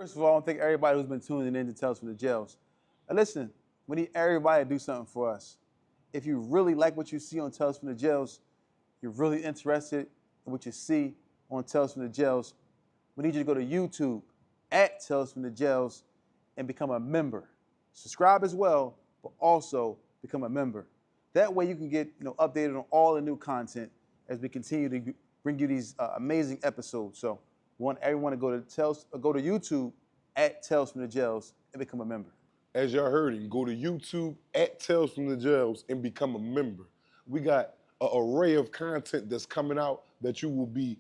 First of all, I want to thank everybody who's been tuning in to Tales from the Jails. Now listen, we need everybody to do something for us. If you really like what you see on Tales from the Jails, you're really interested in what you see on Tales from the Jails, we need you to go to YouTube at Tales from the Jails and become a member. Subscribe as well, but also become a member. That way you can get updated on all the new content as we continue to bring you these amazing episodes. So we want everyone to go to YouTube at Tales from the Jails and become a member. As y'all heard it, go to YouTube at Tales from the Jails and become a member. We got an array of content that's coming out that you will be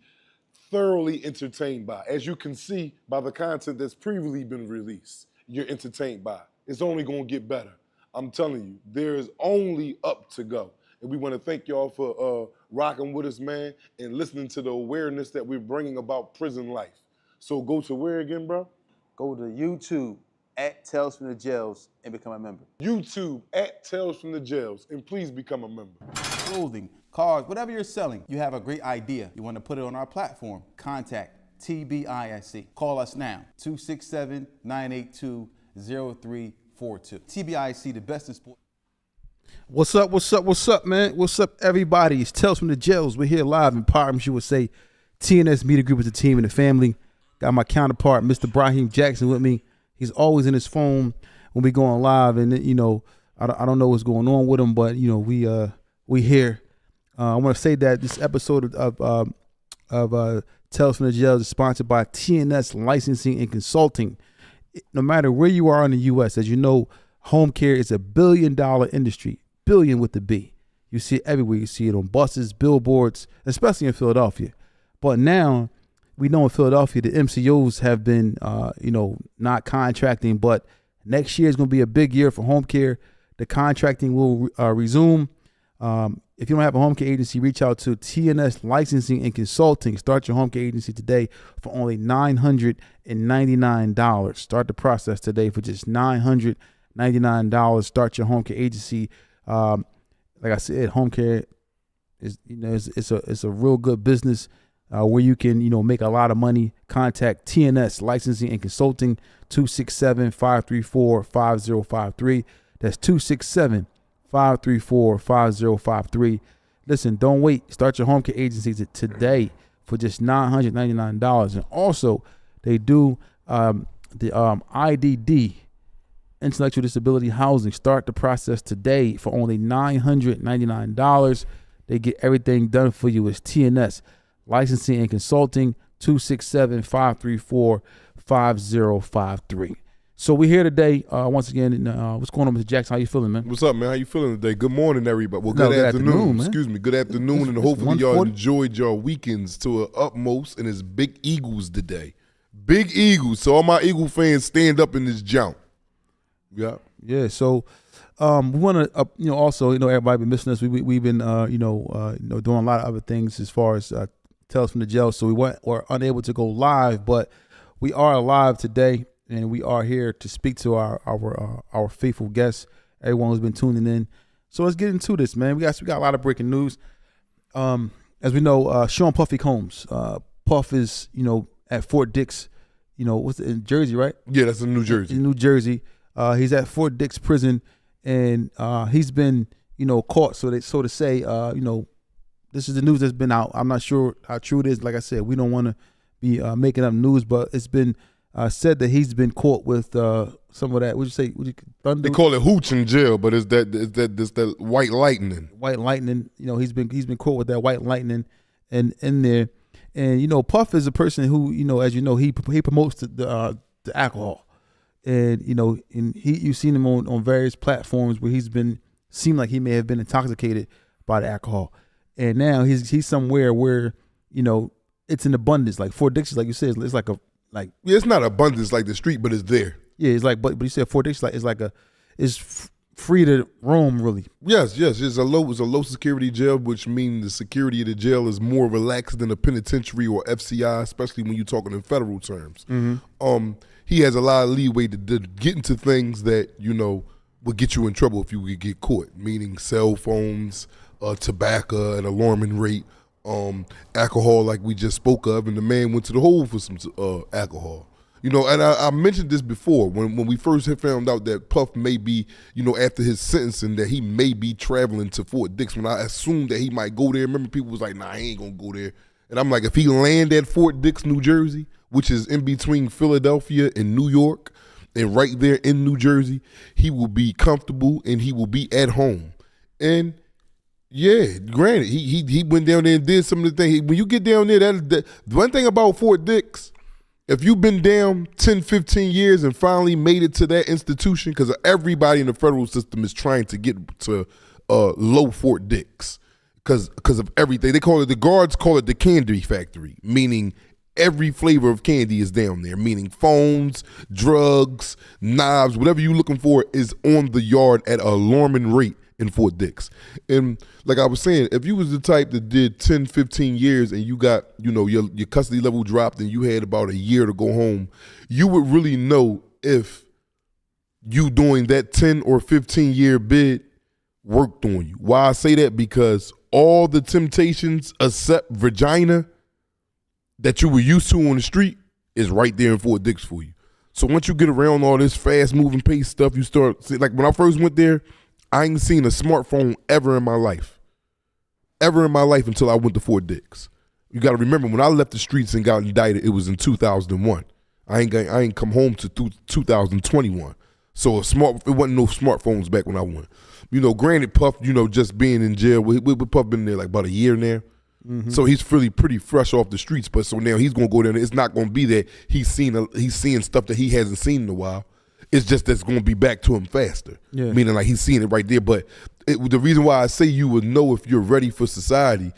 thoroughly entertained by. As you can see by the content that's previously been released, you're entertained by. It's only gonna get better. I'm telling you, there is only up to go. And we want to thank y'all for rocking with us, man, and listening to the awareness that we're bringing about prison life. So go to where again, bro? Go to YouTube at Tales from the Jails and become a member. YouTube at Tales from the Jails, and please become a member. Clothing, cars, whatever you're selling, you have a great idea. You want to put it on our platform. Contact TBISC. Call us now, 267-982-0342. TBISC, the best in sport. What's up, man? What's up, everybody? It's Tales from the Jails. We're here live in Partners, you would say. TNS Media Group is the team and the family. Got my counterpart, Mr. Braheem Jackson, with me. He's always in his phone when we go on live, and I don't know what's going on with him, but we here. I want to say that this episode of Tales from the Jails is sponsored by TNS Licensing and Consulting. No matter where you are in the U.S., as you know, home care is a $1 billion industry, billion with the B. You see it everywhere. You see it on buses, billboards, especially in Philadelphia. But now we know in Philadelphia the MCOs have been, not contracting. But next year is going to be a big year for home care. The contracting will resume. If you don't have a home care agency, reach out to TNS Licensing and Consulting. Start your home care agency today for only $999. Start the process today for just $999. Start your home care agency. Like I said, home care is it's a real good business where you can make a lot of money. Contact TNS Licensing and Consulting 267-534-5053. That's 267-534-5053. Listen, don't wait. Start your home care agency today for just $999. And also, they do the IDD, intellectual disability housing. Start the process today for only $999. They get everything done for you. It's TNS Licensing and Consulting, 267-534-5053. So we're here today, once again. What's going on, Mr. Jackson? How you feeling, man? What's up, man? How you feeling today? Good morning, everybody. Well, good afternoon. Excuse me. Good afternoon, and hopefully y'all enjoyed your weekends to an utmost. And it's Big Eagles today. Big Eagles. So all my Eagle fans, stand up in this jump. Yeah. Yeah. So we want to, also, everybody been missing us. We've been, doing a lot of other things as far as Tales from the Jail. So we were unable to go live, but we are live today. And we are here to speak to our faithful guests, everyone who's been tuning in. So let's get into this, man. We got a lot of breaking news. As we know, Sean Puffy Combs. Puff is, at Fort Dix, what's it, in Jersey, right? Yeah, that's in New Jersey. In New Jersey. He's at Fort Dix prison, and he's been, caught, so to say. This is the news that's been out. I'm not sure how true it is. Like I said, we don't want to be making up news, but it's been said that he's been caught with some of that. Would you say? Thunder? They call it hooch in jail, but it's that white lightning. White lightning. He's been caught with that white lightning, and in there, and Puff is a person who as he promotes the alcohol, and you've seen him on various platforms where seemed like he may have been intoxicated by the alcohol, and now he's somewhere where it's in abundance. Like Fort Dix, like you said, it's like it's not abundance like the street, but it's there. Yeah, it's like, but you said Fort Dix, it's free to roam, really. Yes. It's a low security jail, which means the security of the jail is more relaxed than a penitentiary or FCI, especially when you're talking in federal terms. Mm-hmm. He has a lot of leeway to get into things that would get you in trouble if you would get caught, meaning cell phones, tobacco, an alarming rate. Alcohol, like we just spoke of, and the man went to the hole for some alcohol. You know, and I mentioned this before when we first had found out that Puff may be, you know, after his sentencing that he may be traveling to Fort Dix. When I assumed that he might go there, remember people was like, nah, he ain't gonna go there. And I'm like, if he land at Fort Dix, New Jersey, which is in between Philadelphia and New York, and right there in New Jersey, he will be comfortable and he will be at home. And yeah, granted, he went down there and did some of the things. When you get down there, that one thing about Fort Dix, if you've been down 10, 15 years and finally made it to that institution, because everybody in the federal system is trying to get to low Fort Dix because of everything. They call it, the guards call it the candy factory, meaning every flavor of candy is down there, meaning phones, drugs, knives, whatever you're looking for is on the yard at an alarming rate in Fort Dix. And like I was saying, if you was the type that did 10, 15 years and you got, you know, your custody level dropped and you had about a year to go home, you would really know if you doing that 10 or 15 year bid worked on you. Why I say that? Because all the temptations except vagina that you were used to on the street is right there in Fort Dix for you. So once you get around all this fast moving pace stuff, you start, like when I first went there, I ain't seen a smartphone ever in my life until I went to Fort Dix. You got to remember, when I left the streets and got indicted, it was in 2001. I ain't come home to 2021. So it wasn't no smartphones back when I went. You know, granted, Puff, you know, just being in jail, with Puff been there like about a year now. Mm-hmm. So he's pretty fresh off the streets. But so now he's gonna go down there. It's not gonna be that he's seeing stuff that he hasn't seen in a while. It's just that's going to be back to him faster, meaning like he's seeing it right there. But the reason why I say you would know if you're ready for society,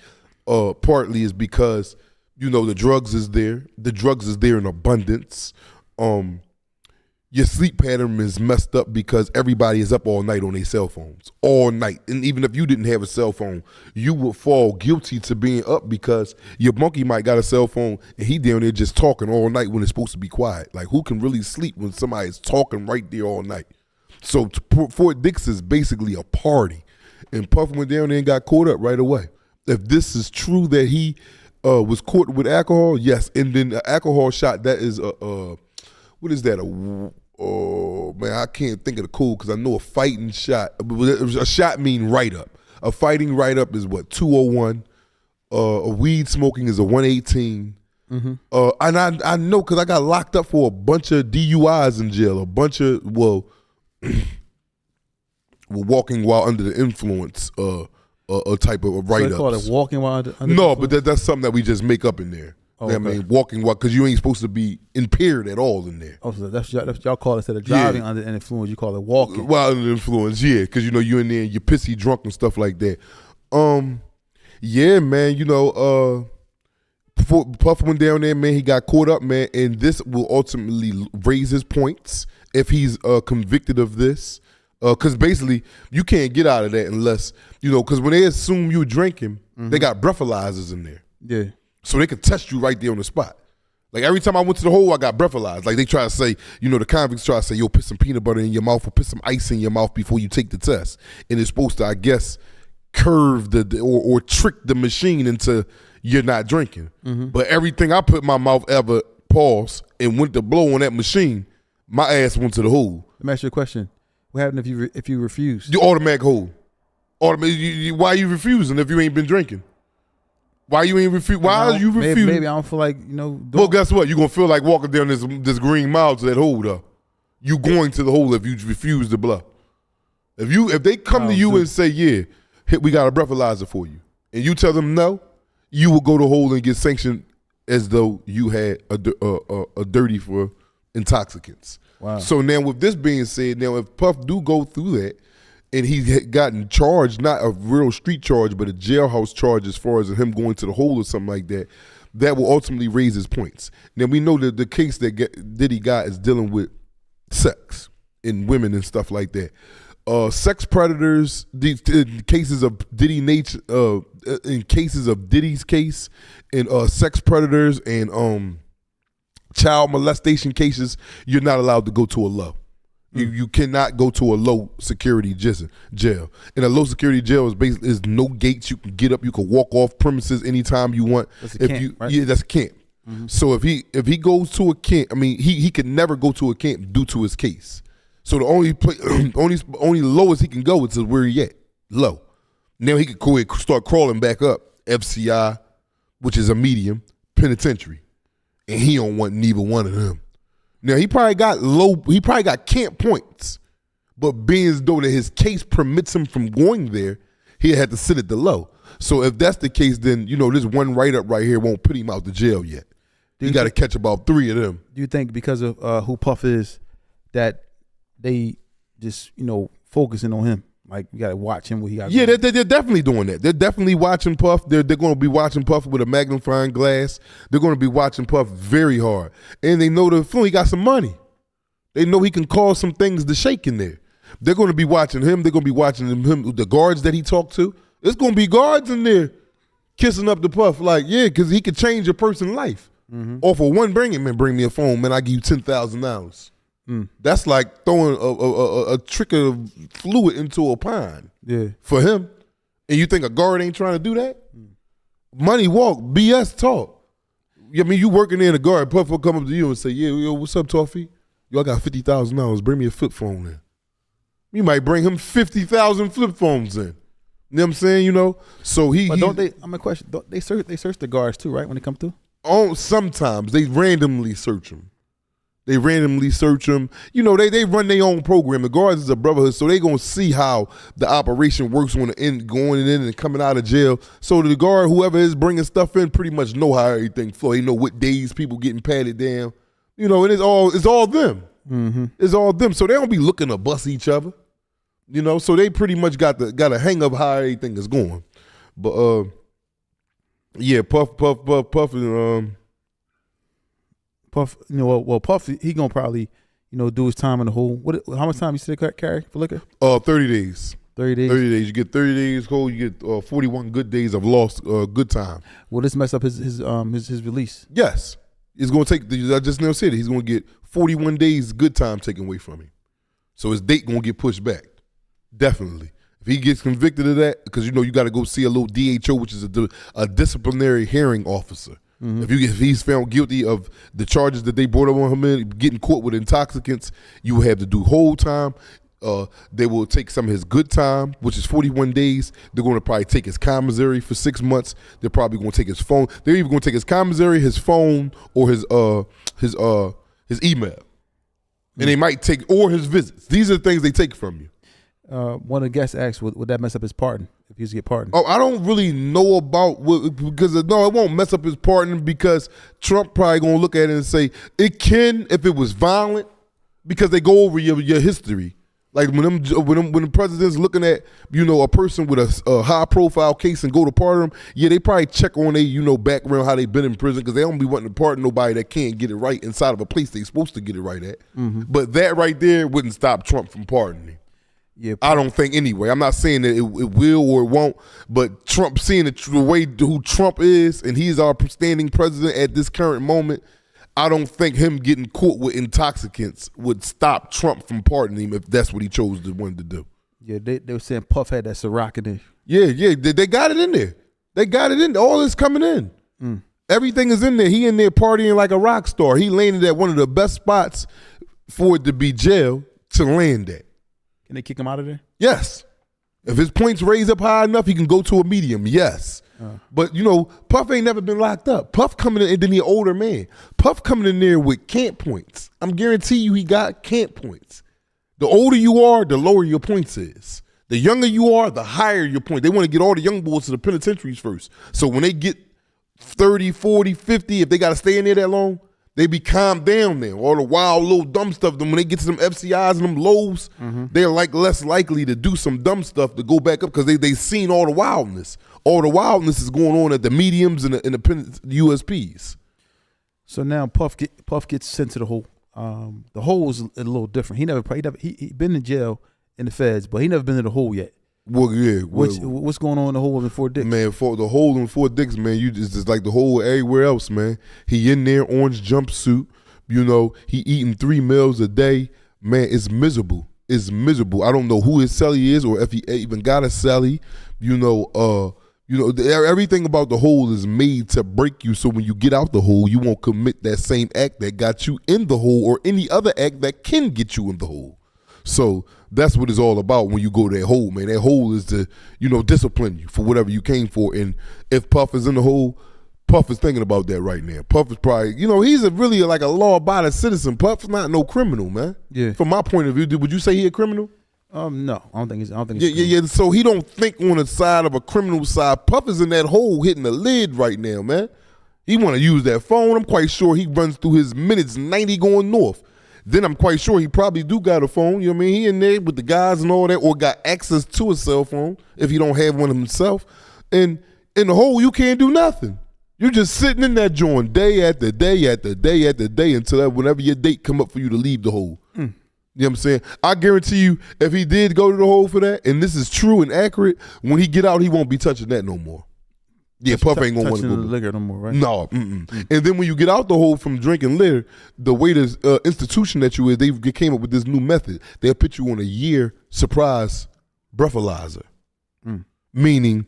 partly is because, you know, the drugs is there. The drugs is there in abundance. Your sleep pattern is messed up because everybody is up all night on their cell phones, all night. And even if you didn't have a cell phone, you would fall guilty to being up because your monkey might got a cell phone and he down there just talking all night when it's supposed to be quiet. Like, who can really sleep when somebody is talking right there all night? So Fort Dix is basically a party. And Puff went down there and got caught up right away. If this is true that he was caught with alcohol, yes. And then the alcohol shot, that is what is that? Oh man, I can't think of the code because I know a fighting shot. A shot mean write up. A fighting write up is what, 201. A weed smoking is a 118. Mm-hmm. And I know because I got locked up for a bunch of DUIs in jail. A bunch of walking while under the influence. A type of write up. So they call it walking while under No, but that's something that we just make up in there. Oh, okay. I mean, walking while, because you ain't supposed to be impaired at all in there. Oh, so that's y'all call it, instead of driving under the influence, you call it walking. While under the influence, yeah, because you know you in there and you're pissy drunk and stuff like that. Yeah, man, you know, Puff went down there, man. He got caught up, man, and this will ultimately raise his points if he's convicted of this. Because basically, you can't get out of that unless, you know, because when they assume you're drinking, they got breathalyzers in there. Yeah. So they could test you right there on the spot. Like every time I went to the hole, I got breathalyzed. Like they try to say, you know, the convicts try to say, yo, put some peanut butter in your mouth or put some ice in your mouth before you take the test. And it's supposed to, I guess, curve or trick the machine into you're not drinking. Mm-hmm. But everything I put in my mouth ever paused and went to blow on that machine, my ass went to the hole. Let me ask you a question. What happened if you refuse? You automatic hole. Why are you refusing if you ain't been drinking? Why you ain't refuse? Why are you refusing? Maybe I don't feel like, you know. Well, guess what? You're going to feel like walking down this green mile to that hole, though. You going to the hole if you refuse to blow. If they come to you and say, yeah, we got a breathalyzer for you, and you tell them no, you will go to the hole and get sanctioned as though you had a dirty for intoxicants. Wow. So now with this being said, now if Puff do go through that, and he had gotten charged, not a real street charge, but a jailhouse charge as far as him going to the hole or something like that, that will ultimately raise his points. Now, we know that the case that Diddy got is dealing with sex and women and stuff like that. Sex predators, in cases of Diddy nature, in cases of Diddy's case, and sex predators and child molestation cases, you're not allowed to go to a low. You cannot go to a low security jail. And a low security jail is no gates. You can get up. You can walk off premises anytime you want. That's a camp, right? Yeah, that's a camp. So if he goes to a camp, I mean, he could never go to a camp due to his case. So the only lowest he can go is where he at, low. Now he could start crawling back up, FCI, which is a medium, penitentiary, and he don't want neither one of them. Now he probably got camp points, but being as though that his case permits him from going there, he had to sit at the low. So if that's the case, then this one write-up right here won't put him out the jail yet. You got to catch about 3 of them. Do you think because of who Puff is that they just focusing on him? Like, you got to watch him. What he got. Yeah, they're definitely doing that. They're definitely watching Puff. They're going to be watching Puff with a magnifying glass. They're going to be watching Puff very hard. And they know he got some money. They know he can cause some things to shake in there. They're going to be watching him. They're going to be watching him, the guards that he talked to. There's going to be guards in there kissing up the Puff like, yeah, because he could change a person's life. Or for one, bring me a phone, man, I give you $10,000. That's like throwing a trick of fluid into a pond. Yeah. For him. And you think a guard ain't trying to do that? Money walk, BS talk. I mean, you working there in a guard, Puff will come up to you and say, yeah, yo, what's up, Tawfiq? Yo, I got $50,000. Bring me a flip phone in. You might bring him 50,000 flip phones in. You know what I'm saying? So But don't they? I'm a question. Don't they search the guards too, right? When they come through. Sometimes they randomly search them. They randomly search them. They run their own program. The guards is a brotherhood, so they gonna see how the operation works on the end, going in and coming out of jail. So the guard, whoever is bringing stuff in, pretty much know how everything flow. They know what days people getting patted down. And it's all them. It's all them. So they don't be looking to bust each other. So they pretty much got a hang of how everything is going. But yeah, Puff, and Puff, Puff, he gonna probably, do his time in the hole. How much time you said carry for liquor? 30 days. 30 days. 30 days. You get 30 days hold. You get 41 good days of lost good time. Will this mess up his release? Yes, it's gonna take. I just now said it. He's gonna get 41 days good time taken away from him. So his date gonna get pushed back. Definitely. If he gets convicted of that, because you got to go see a little DHO, which is a disciplinary hearing officer. If he's found guilty of the charges that they brought up on him, getting caught with intoxicants, you will have to do whole time. They will take some of his good time, which is 41 days. They're going to probably take his commissary for 6 months. They're probably going to take his phone. They're even going to take his commissary, his phone, or his email. And they might take, or his visits. These are the things they take from you. One of the guests asked, would that mess up his pardon if he was to get pardoned? Oh, I don't really know about because it won't mess up his pardon because Trump probably gonna look at it and say it can if it was violent because they go over your history. Like when the president's looking at a person with a high profile case and go to pardon them, yeah, they probably check on their background, how they been in prison, because they don't be wanting to pardon nobody that can't get it right inside of a place they supposed to get it right at. But that right there wouldn't stop Trump from pardoning. Yeah, I don't think anyway. I'm not saying that it will or it won't, but Trump, seeing the way who Trump is, and he's our standing president at this current moment, I don't think him getting caught with intoxicants would stop Trump from pardoning him if that's what he chose to want to do. Yeah, they were saying Puff had that Ciroc in there. Yeah, they got it in there. They got it in there. All is coming in. Everything is in there. He in there partying like a rock star. He landed at one of the best spots for it to be jail to land at. Can they kick him out of there? Yes. If his points raise up high enough, he can go to a medium. Yes. But, Puff ain't never been locked up. Puff coming in, and then he an older man. Puff coming in there with camp points. I'm guarantee you he got camp points. The older you are, the lower your points is. The younger you are, the higher your point. They want to get all the young boys to the penitentiaries first. So when they get 30, 40, 50, if they got to stay in there that long, they be calmed down there. All the wild little dumb stuff. Then when they get to them FCIs and them lows, they're less likely to do some dumb stuff to go back up because they seen all the wildness. All the wildness is going on at the mediums and the USPs. So now Puff gets sent to the hole. The hole is a little different. He been in jail in the feds, but he never been in the hole yet. Well, yeah. What's going on in the hole in Fort Dix? Man, for the hole in Fort Dix, man, it's just like the hole everywhere else, man. He in there, orange jumpsuit. He eating 3 meals a day. Man, it's miserable. It's miserable. I don't know who his cellie is or if he even got a cellie. You know, everything about the hole is made to break you, so when you get out the hole, you won't commit that same act that got you in the hole or any other act that can get you in the hole. So that's what it's all about when you go to that hole, man. That hole is to, you know, discipline you for whatever you came for. And if Puff is in the hole, Puff is thinking about that right now. Puff is probably, you know, he's really like a law-abiding citizen. Puff's not no criminal, man. Yeah. From my point of view, would you say he a criminal? No, I don't think he's. Yeah. So he don't think on the side of a criminal side. Puff is in that hole hitting the lid right now, man. He want to use that phone. I'm quite sure he runs through his minutes 90 going north. Then I'm quite sure he probably do got a phone. You know what I mean? He in there with the guys and all that, or got access to a cell phone if he don't have one himself. And in the hole, you can't do nothing. You're just sitting in that joint day after day after day after day until whenever your date come up for you to leave the hole. You know what I'm saying? I guarantee you, if he did go to the hole for that, and this is true and accurate, when he get out, he won't be touching that no more. Yeah, Puff ain't gonna want to go. Touching the liquor no more, right? No. And then when you get out the hole from drinking liquor, the way the institution that you is, they came up with this new method. They'll put you on a year surprise breathalyzer, meaning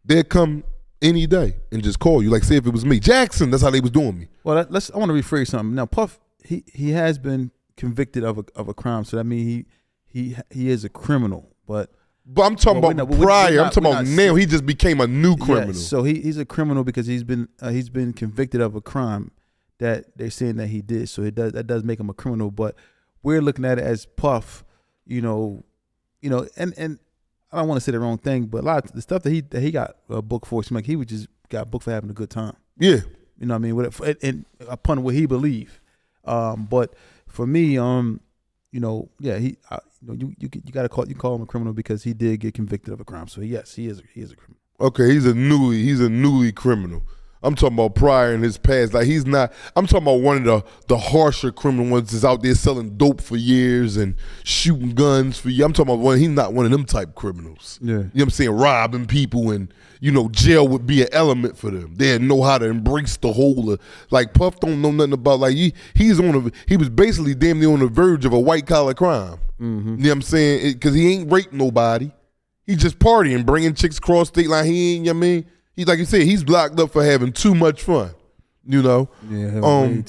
they'll come any day and just call you. Like, say if it was me, Jackson, that's how they was doing me. Well, I want to rephrase something. Now, Puff, he has been convicted of a crime, so that means he is a criminal. But I'm talking about prior. I'm talking about now. He just became a new criminal. Yes, so he's a criminal because he's been convicted of a crime that they're saying that he did. So that does make him a criminal. But we're looking at it as Puff, and I don't want to say the wrong thing, but a lot of the stuff that he got booked for, like he would just got booked for having a good time. Yeah, you know what I mean, and upon what he believed. But for me, you got to call him a criminal because he did get convicted of a crime. So yes, he is a criminal. Okay, he's a newly criminal. I'm talking about prior in his past. Like, he's not. I'm talking about one of the harsher criminal ones that's out there selling dope for years and shooting guns for years. I'm talking about he's not one of them type criminals. Yeah, you know what I'm saying, robbing people, and jail would be an element for them. They know how to embrace the whole. Like, Puff don't know nothing about, like, he was basically damn near on the verge of a white collar crime. Mm-hmm. You know what I'm saying? Because he ain't raped nobody. He just partying, bringing chicks across state line. He ain't. You know what I mean? He, like you said, he's locked up for having too much fun. Yeah,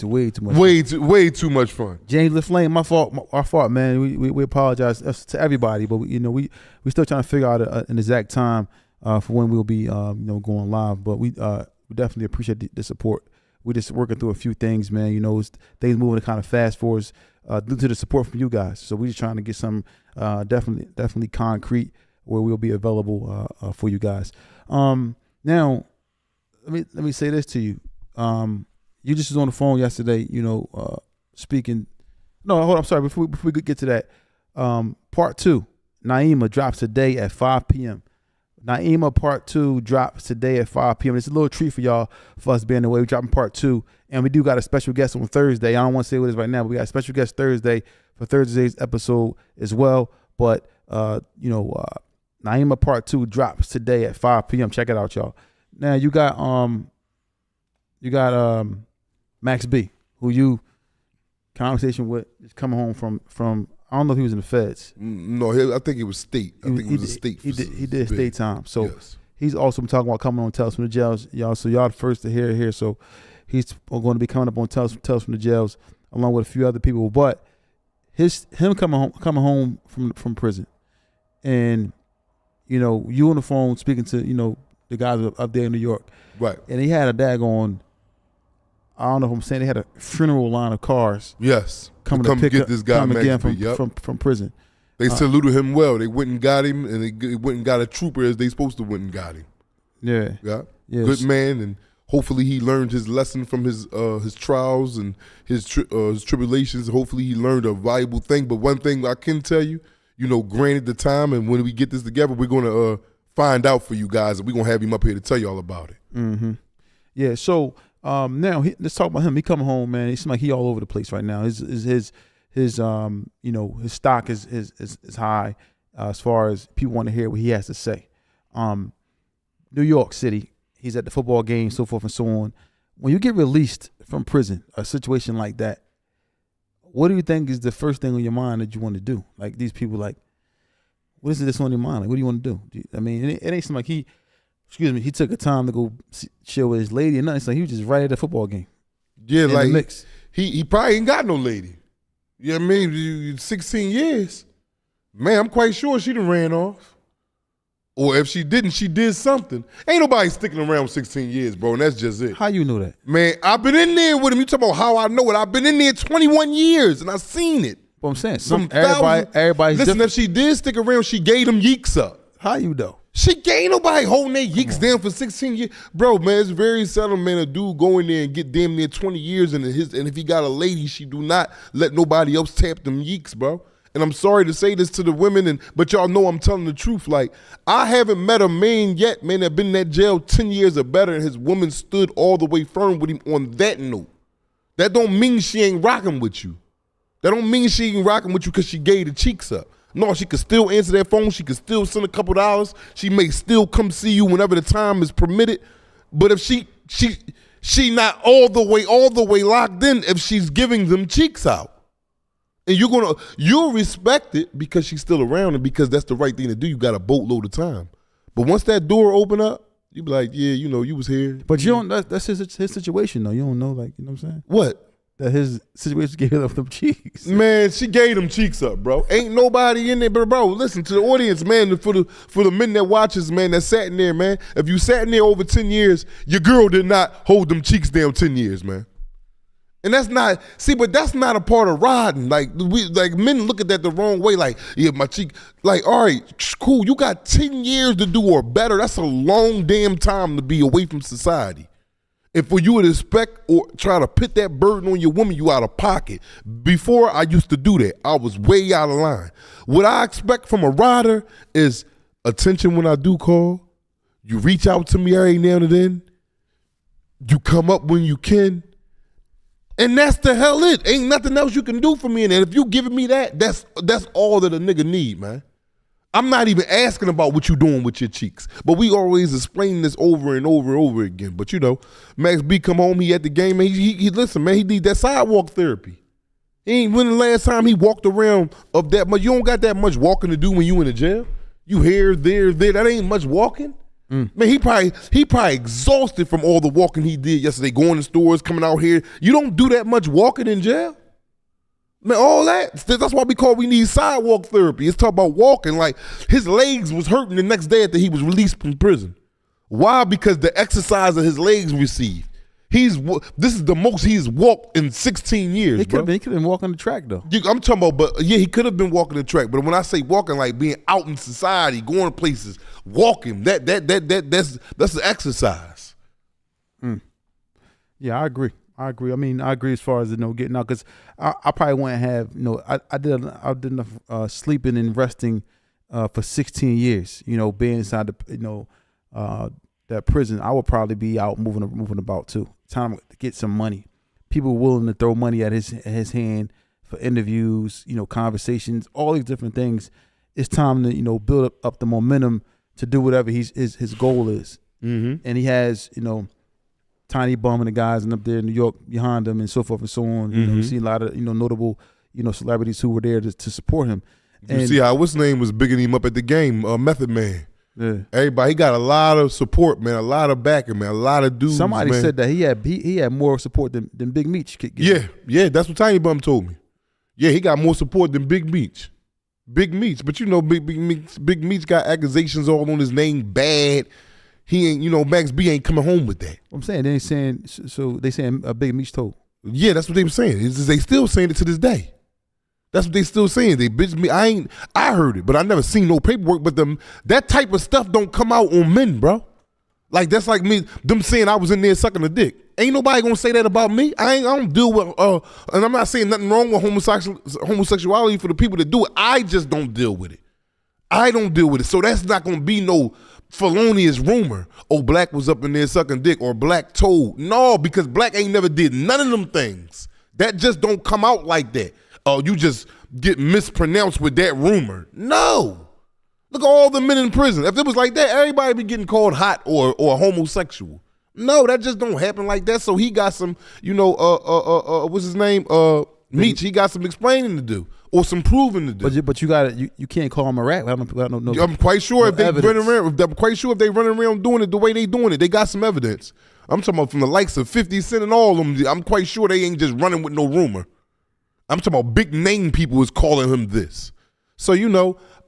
way too much. Way too much fun. James LaFlame, our fault, man. We apologize to everybody, but we still trying to figure out an exact time for when we'll be going live. But we definitely appreciate the support. We're just working through a few things, man. Things moving kind of fast for us due to the support from you guys. So we're just trying to get some definitely concrete where we'll be available for you guys. Now, let me say this to you. You just was on the phone yesterday, speaking. No, hold on. I'm sorry. Before we get to that, part 2, Naima drops today at 5 p.m. Naima part 2 drops today at 5 p.m. It's a little treat for y'all for us being away. We're dropping part 2, and we do got a special guest on Thursday. I don't want to say what it is right now, but we got a special guest Thursday for Thursday's episode as well. But Naima part 2 drops today at 5 p.m. Check it out, y'all. Now you got Max B, who you conversation with, is coming home from I don't know if he was in the feds. No, I think it was state. I think it was a state. He did state time. So yes. He's also been talking about coming on Tales from the Jails, y'all. So y'all the first to hear it here. So he's going to be coming up on Tales from the Jails along with a few other people. But him coming home from prison, and you on the phone speaking to the guys up there in New York, right? And he had a daggone, I don't know if I'm saying, they had a funeral line of cars. Yes, coming to pick get up this guy again Max from prison. They saluted him well. They went and got him, and they went and got a trooper as they supposed to went and got him. Yeah. Good man, and hopefully he learned his lesson from his trials and his tribulations. Hopefully he learned a valuable thing. But one thing I can tell you, granted the time, and when we get this together, we're going to find out for you guys, and we're going to have him up here to tell you all about it. Mm-hmm. Yeah, so now let's talk about him. He coming home, man. He seems like he all over the place right now. His stock is high as far as people want to hear what he has to say. New York City, he's at the football game, so forth and so on. When you get released from prison, a situation like that, what do you think is the first thing on your mind that you want to do? Like, these people, like, what is this on your mind? Like, what do you want to do? I mean, it ain't seem like he excuse me, he took a time to go chill with his lady and nothing. So he was just right at the football game. Yeah, in like the mix. he probably ain't got no lady. You know what I mean? 16 years. Man, I'm quite sure she done ran off. Or if she didn't, she did something. Ain't nobody sticking around 16 years, bro, and that's just it. How you know that? Man, I've been in there with him. You talking about how I know it. I've been in there 21 years, and I've seen it. What I'm saying, Listen, everybody's different. if she did stick around, she gave them yeeks up. How you know? She ain't nobody holding their yeeks down for 16 years. Bro, man, it's very seldom, man, a dude go in there and get damn near 20 years, and if he got a lady, she do not let nobody else tap them yeeks, bro. And I'm sorry to say this to the women, but y'all know I'm telling the truth. Like, I haven't met a man yet, man, that been in that jail 10 years or better, and his woman stood all the way firm with him on that note. That don't mean she ain't rocking with you. That don't mean she ain't rocking with you because she gave the cheeks up. No, she could still answer that phone. She could still send a couple dollars. She may still come see you whenever the time is permitted. But if she not all the way locked in if she's giving them cheeks out. And you'll respect it because she's still around and because that's the right thing to do. You got a boatload of time. But once that door open up, you be like, yeah, you know, you was here. But you don't. That's his situation though. You don't know, like, you know what I'm saying? What? That his situation gave up them cheeks. Man, she gave them cheeks up, bro. Ain't nobody in there, but bro, listen to the audience, man. For the men that watches, man, that sat in there, man. If you sat in there over 10 years, your girl did not hold them cheeks down 10 years, man. And that's not, but that's not a part of riding. Like, men look at that the wrong way. Like, yeah, my cheek. Like, all right, cool. You got 10 years to do or better. That's a long damn time to be away from society. And for you to expect or try to put that burden on your woman, you out of pocket. Before, I used to do that. I was way out of line. What I expect from a rider is attention when I do call. You reach out to me every now and then. You come up when you can. And that's the hell it. Ain't nothing else you can do for me. And if you giving me that, that's all that a nigga need, man. I'm not even asking about what you doing with your cheeks. But we always explain this over and over and over again. But you know, Max B come home, he at the game, and he listen, man, he need that sidewalk therapy. He ain't when the last time he walked around of that much. You don't got that much walking to do when you in the jail. You here, there. That ain't much walking. Man, he probably exhausted from all the walking he did yesterday, going to stores, coming out here. You don't do that much walking in jail. Man, all that's why we need sidewalk therapy. It's talking about walking. Like, his legs was hurting the next day after he was released from prison. Why? Because the exercise of his legs received. This is the most he's walked in 16 years. He could have been walking the track though. I'm talking about, but yeah, he could have been walking the track. But when I say walking, like being out in society, going places, walking, that's the exercise. Yeah, I agree. I mean, I agree as far as getting out, because I probably wouldn't have I did enough sleeping and resting for 16 years. Being inside the that prison, I would probably be out moving about too. Time to get some money. People willing to throw money at his hand for interviews, conversations, all these different things. It's time to build up the momentum to do whatever his goal is. Mm-hmm. And he has Tiny Bum and the guys up there in New York behind him and so forth and so on. Mm-hmm. You see a lot of notable celebrities who were there to support him. You see how what's name was bigging him up at the game, Method Man. Yeah. Everybody, he got a lot of support, man, a lot of backing, man, a lot of dudes. Somebody man. said that he had more support than Big Meech could get. Yeah, that's what Tiny Bum told me. Yeah, he got more support than Big Meech. Big Meech, but Big Meech got accusations all on his name bad. He ain't, Max B ain't coming home with that. I'm saying they saying Big Meech told. Yeah, that's what they were saying. They still saying it to this day. That's what they still saying. They bitch me. I heard it, but I never seen no paperwork. But that type of stuff don't come out on men, bro. Like, that's like them saying I was in there sucking a dick. Ain't nobody gonna say that about me. I don't deal with and I'm not saying nothing wrong with homosexuality for the people that do it. I just don't deal with it. I don't deal with it. So that's not gonna be no felonious rumor. Oh, Black was up in there sucking dick, or Black told. No, because Black ain't never did none of them things. That just don't come out like that. Oh, you just get mispronounced with that rumor. No. Look at all the men in prison. If it was like that, everybody be getting called hot or homosexual. No, that just don't happen like that. So he got some, what's his name? Meech, he got some explaining to do or some proving to do. But you can't call him a rat. I don't know. I'm quite sure if they evidence. running around doing it the way they doing it, they got some evidence. I'm talking about from the likes of 50 Cent and all of them. I'm quite sure they ain't just running with no rumor. I'm talking about big name people is calling him this. So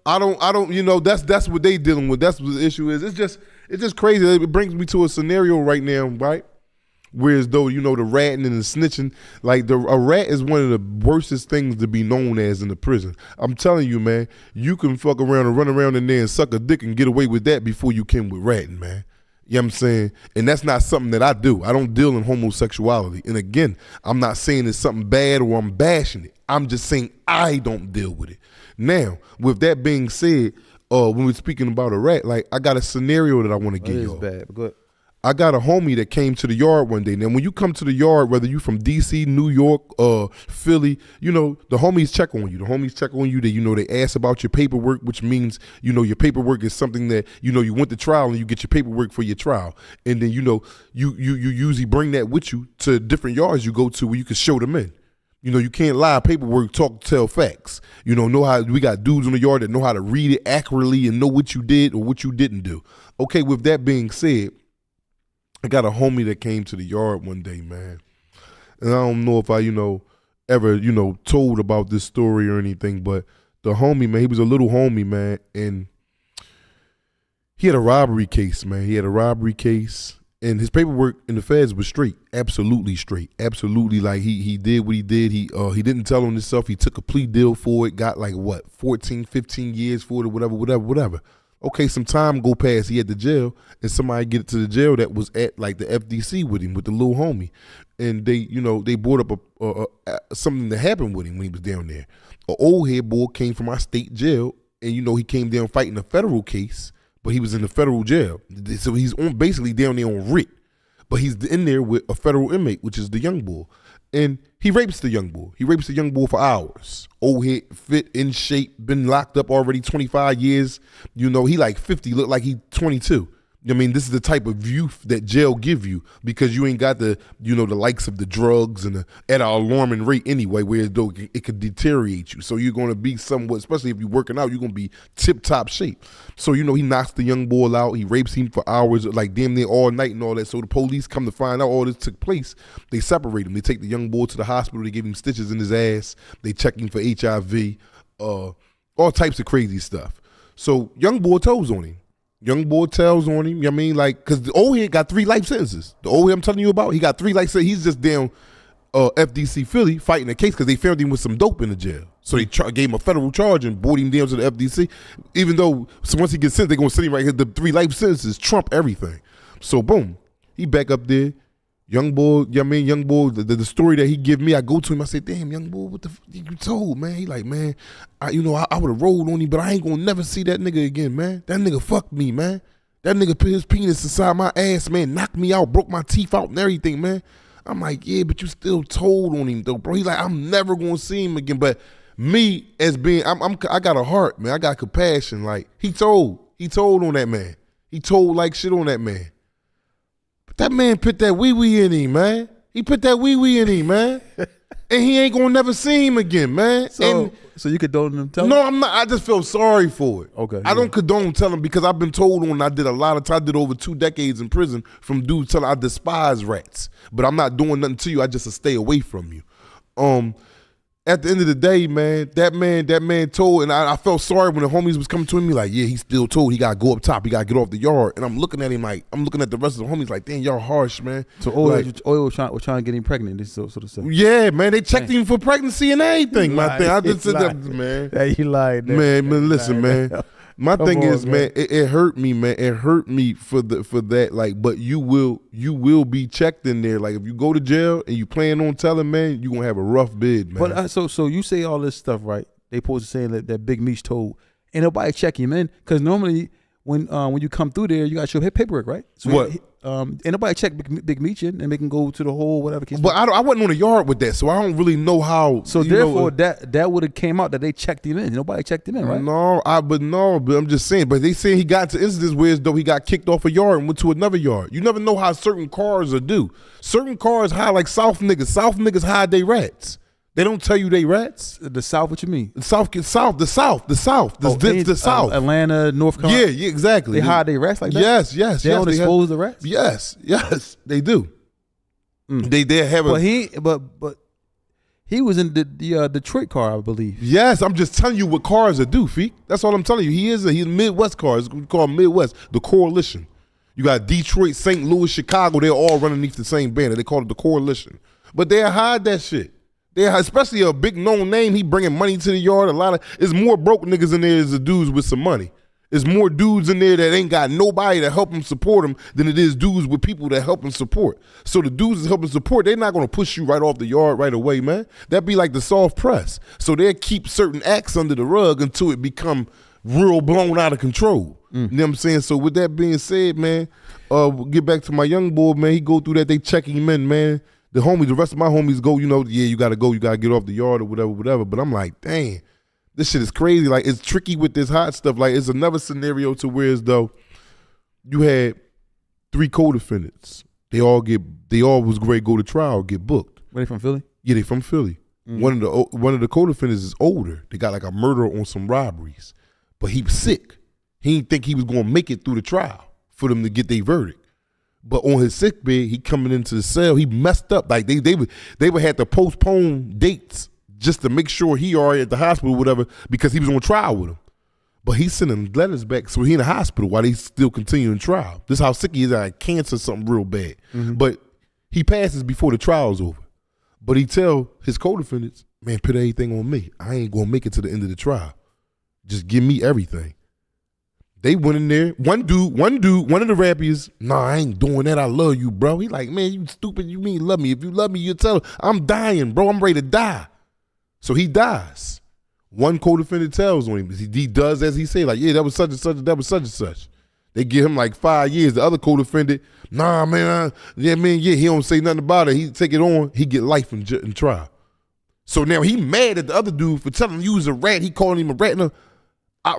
I don't. That's what they dealing with. That's what the issue is. It's just crazy. It brings me to a scenario right now, right? Whereas though, the ratting and the snitching, like a rat is one of the worstest things to be known as in the prison. I'm telling you, man, you can fuck around and run around in there and suck a dick and get away with that before you can with ratting, man. You know what I'm saying? And that's not something that I do. I don't deal in homosexuality. And again, I'm not saying it's something bad or I'm bashing it. I'm just saying I don't deal with it. Now, with that being said, when we're speaking about a rat, like I got a scenario that I want to give you. It is bad, but good. I got a homie that came to the yard one day. Now, when you come to the yard, whether you from DC, New York, Philly, the homies check on you. The homies check on you. They ask about your paperwork, which means, your paperwork is something that, you went to trial and you get your paperwork for your trial. And then, you usually bring that with you to different yards you go to where you can show them in. You can't lie, paperwork, tell facts. Know how we got dudes in the yard that know how to read it accurately and know what you did or what you didn't do. Okay, with that being said, I got a homie that came to the yard one day, man. And I don't know if I, ever, told about this story or anything, but the homie, man, he was a little homie, man, and he had a robbery case, man. He had a robbery case, and his paperwork in the feds was straight, absolutely straight, absolutely. Like he did what he did. He didn't tell on himself. He took a plea deal for it, got 14, 15 years for it or whatever. Okay, some time go past, he at the jail, and somebody get to the jail that was at the FDC with him, with the little homie. And they brought up something that happened with him when he was down there. An old head boy came from our state jail, and he came down fighting a federal case, but he was in the federal jail. So he's basically down there on writ. But he's in there with a federal inmate, which is the young boy. And he rapes the young boy. He rapes the young boy for hours. Old head, fit, in shape, been locked up already 25 years. He like 50, look like he 22. I mean, this is the type of youth that jail give you because you ain't got the, the likes of the drugs and at an alarming rate anyway, where though it could deteriorate you. So you're going to be somewhat, especially if you're working out, you're going to be tip-top shape. So, he knocks the young boy out. He rapes him for hours, like damn near all night and all that. So the police come to find out all this took place. They separate him. They take the young boy to the hospital. They give him stitches in his ass. They check him for HIV, all types of crazy stuff. So young boy toes on him. Young boy tells on him, because the old head got 3 life sentences. The old head I'm telling you about, he got 3 life sentences. He's just down FDC Philly fighting a case because they found him with some dope in the jail. So they gave him a federal charge and brought him down to the FDC. Even though, so once he gets sentenced, they're going to send him right here. The 3 life sentences trump everything. So boom, he back up there. Young boy, the story that he give me, I go to him, I say, damn, young boy, what the you told, man? He like, man, I would have rolled on him, but I ain't gonna never see that nigga again, man. That nigga fucked me, man. That nigga put his penis inside my ass, man, knocked me out, broke my teeth out and everything, man. I'm like, yeah, but you still told on him though, bro. He's like, I'm never gonna see him again. But me as being, I got a heart, man. I got compassion. Like, he told on that man. He told like shit on that man. That man put that wee-wee in him, man. He put that wee-wee in him, man. And he ain't gonna never see him again, man. So you condone him telling? No, I'm not. I just feel sorry for it. Okay. I don't condone telling because I've been told on. I did a lot of time. I did over 2 decades in prison from dudes telling I despise rats. But I'm not doing nothing to you. I just stay away from you. At the end of the day, man, that man told, and I felt sorry when the homies was coming to him, like, yeah, he still told he got to go up top, he got to get off the yard. And I'm looking at him like, I'm looking at the rest of the homies like, damn, y'all harsh, man. So Oil was trying to get him pregnant, this sort of stuff. Yeah, man, they checked him for pregnancy and everything, my thing. I just said that, man. Yeah, he lied. Man, listen, man. My thing is, man, it hurt me, man. It hurt me for that. Like, but you will be checked in there. Like, if you go to jail and you plan on telling, man, you gonna have a rough bid, man. But so you say all this stuff, right? They supposed to say that Big Meech told, ain't nobody check him in because normally when you come through there, you got to show paperwork, right? So what? Ain't nobody check Big Meech in and make him go to the whole whatever case. But I wasn't on the yard with that, so I don't really know how. So therefore, that would have came out that they checked him in. Nobody checked him in, right? But I'm just saying. But they saying he got to incidents where as though he got kicked off a yard and went to another yard. You never know how certain cars are do. Certain cars hide like South niggas. South niggas hide they rats. They don't tell you they rats. The South, what you mean? The South. The South. The South. The South. Atlanta, North Carolina. Yeah, exactly. They hide their rats like that? Yes. They don't expose the rats? Yes, they do. They have But he was in the Detroit car, I believe. Yes, I'm just telling you what cars are do, Feek. That's all I'm telling you. He's a Midwest car. It's called Midwest, the Coalition. You got Detroit, St. Louis, Chicago. They're all running underneath the same banner. They call it the Coalition. But they hide that shit. Especially a big known name. He bringing money to the yard. It's more broke niggas in there as the dudes with some money. There's more dudes in there that ain't got nobody to help them support them than it is dudes with people that help them support. So the dudes that help them support, they're not going to push you right off the yard right away, man. That'd be like the soft press. So they'll keep certain acts under the rug until it become real blown out of control. You know what I'm saying? So with that being said, man, get back to my young boy, man. He go through that, they check him in, man. The rest of my homies go, you got to go, you got to get off the yard or whatever. But I'm like, dang. This shit is crazy. Like, it's tricky with this hot stuff. Like, it's another scenario to where as though you had 3 co-defendants. They all was great go to trial, get booked. Were they from Philly? Yeah, they from Philly. One of the co-defendants is older. They got like a murder on some robberies, but he was sick. He didn't think he was gonna make it through the trial for them to get their verdict. But on his sick bed, he coming into the cell. He messed up. Like they would have to postpone dates just to make sure he already at the hospital or whatever, because he was on trial with him. But he's sending letters back, so he in the hospital while they still continuing trial. This is how sick he is, like cancer, something real bad. But he passes before the trial's over. But he tell his co-defendants, man, put everything on me. I ain't gonna make it to the end of the trial. Just give me everything. They went in there. One of the rappies, nah, I ain't doing that. I love you, bro. He like, man, you stupid. You mean love me? If you love me, you tell her, I'm dying, bro. I'm ready to die. So he dies. One co-defendant tells on him. He does as he say, like, yeah, that was such and such, that was such and such. They give him like 5 years. The other co-defendant, nah, man, he don't say nothing about it. He take it on. He get life in trial. So now he mad at the other dude for telling him you was a rat. He calling him a rat. Now,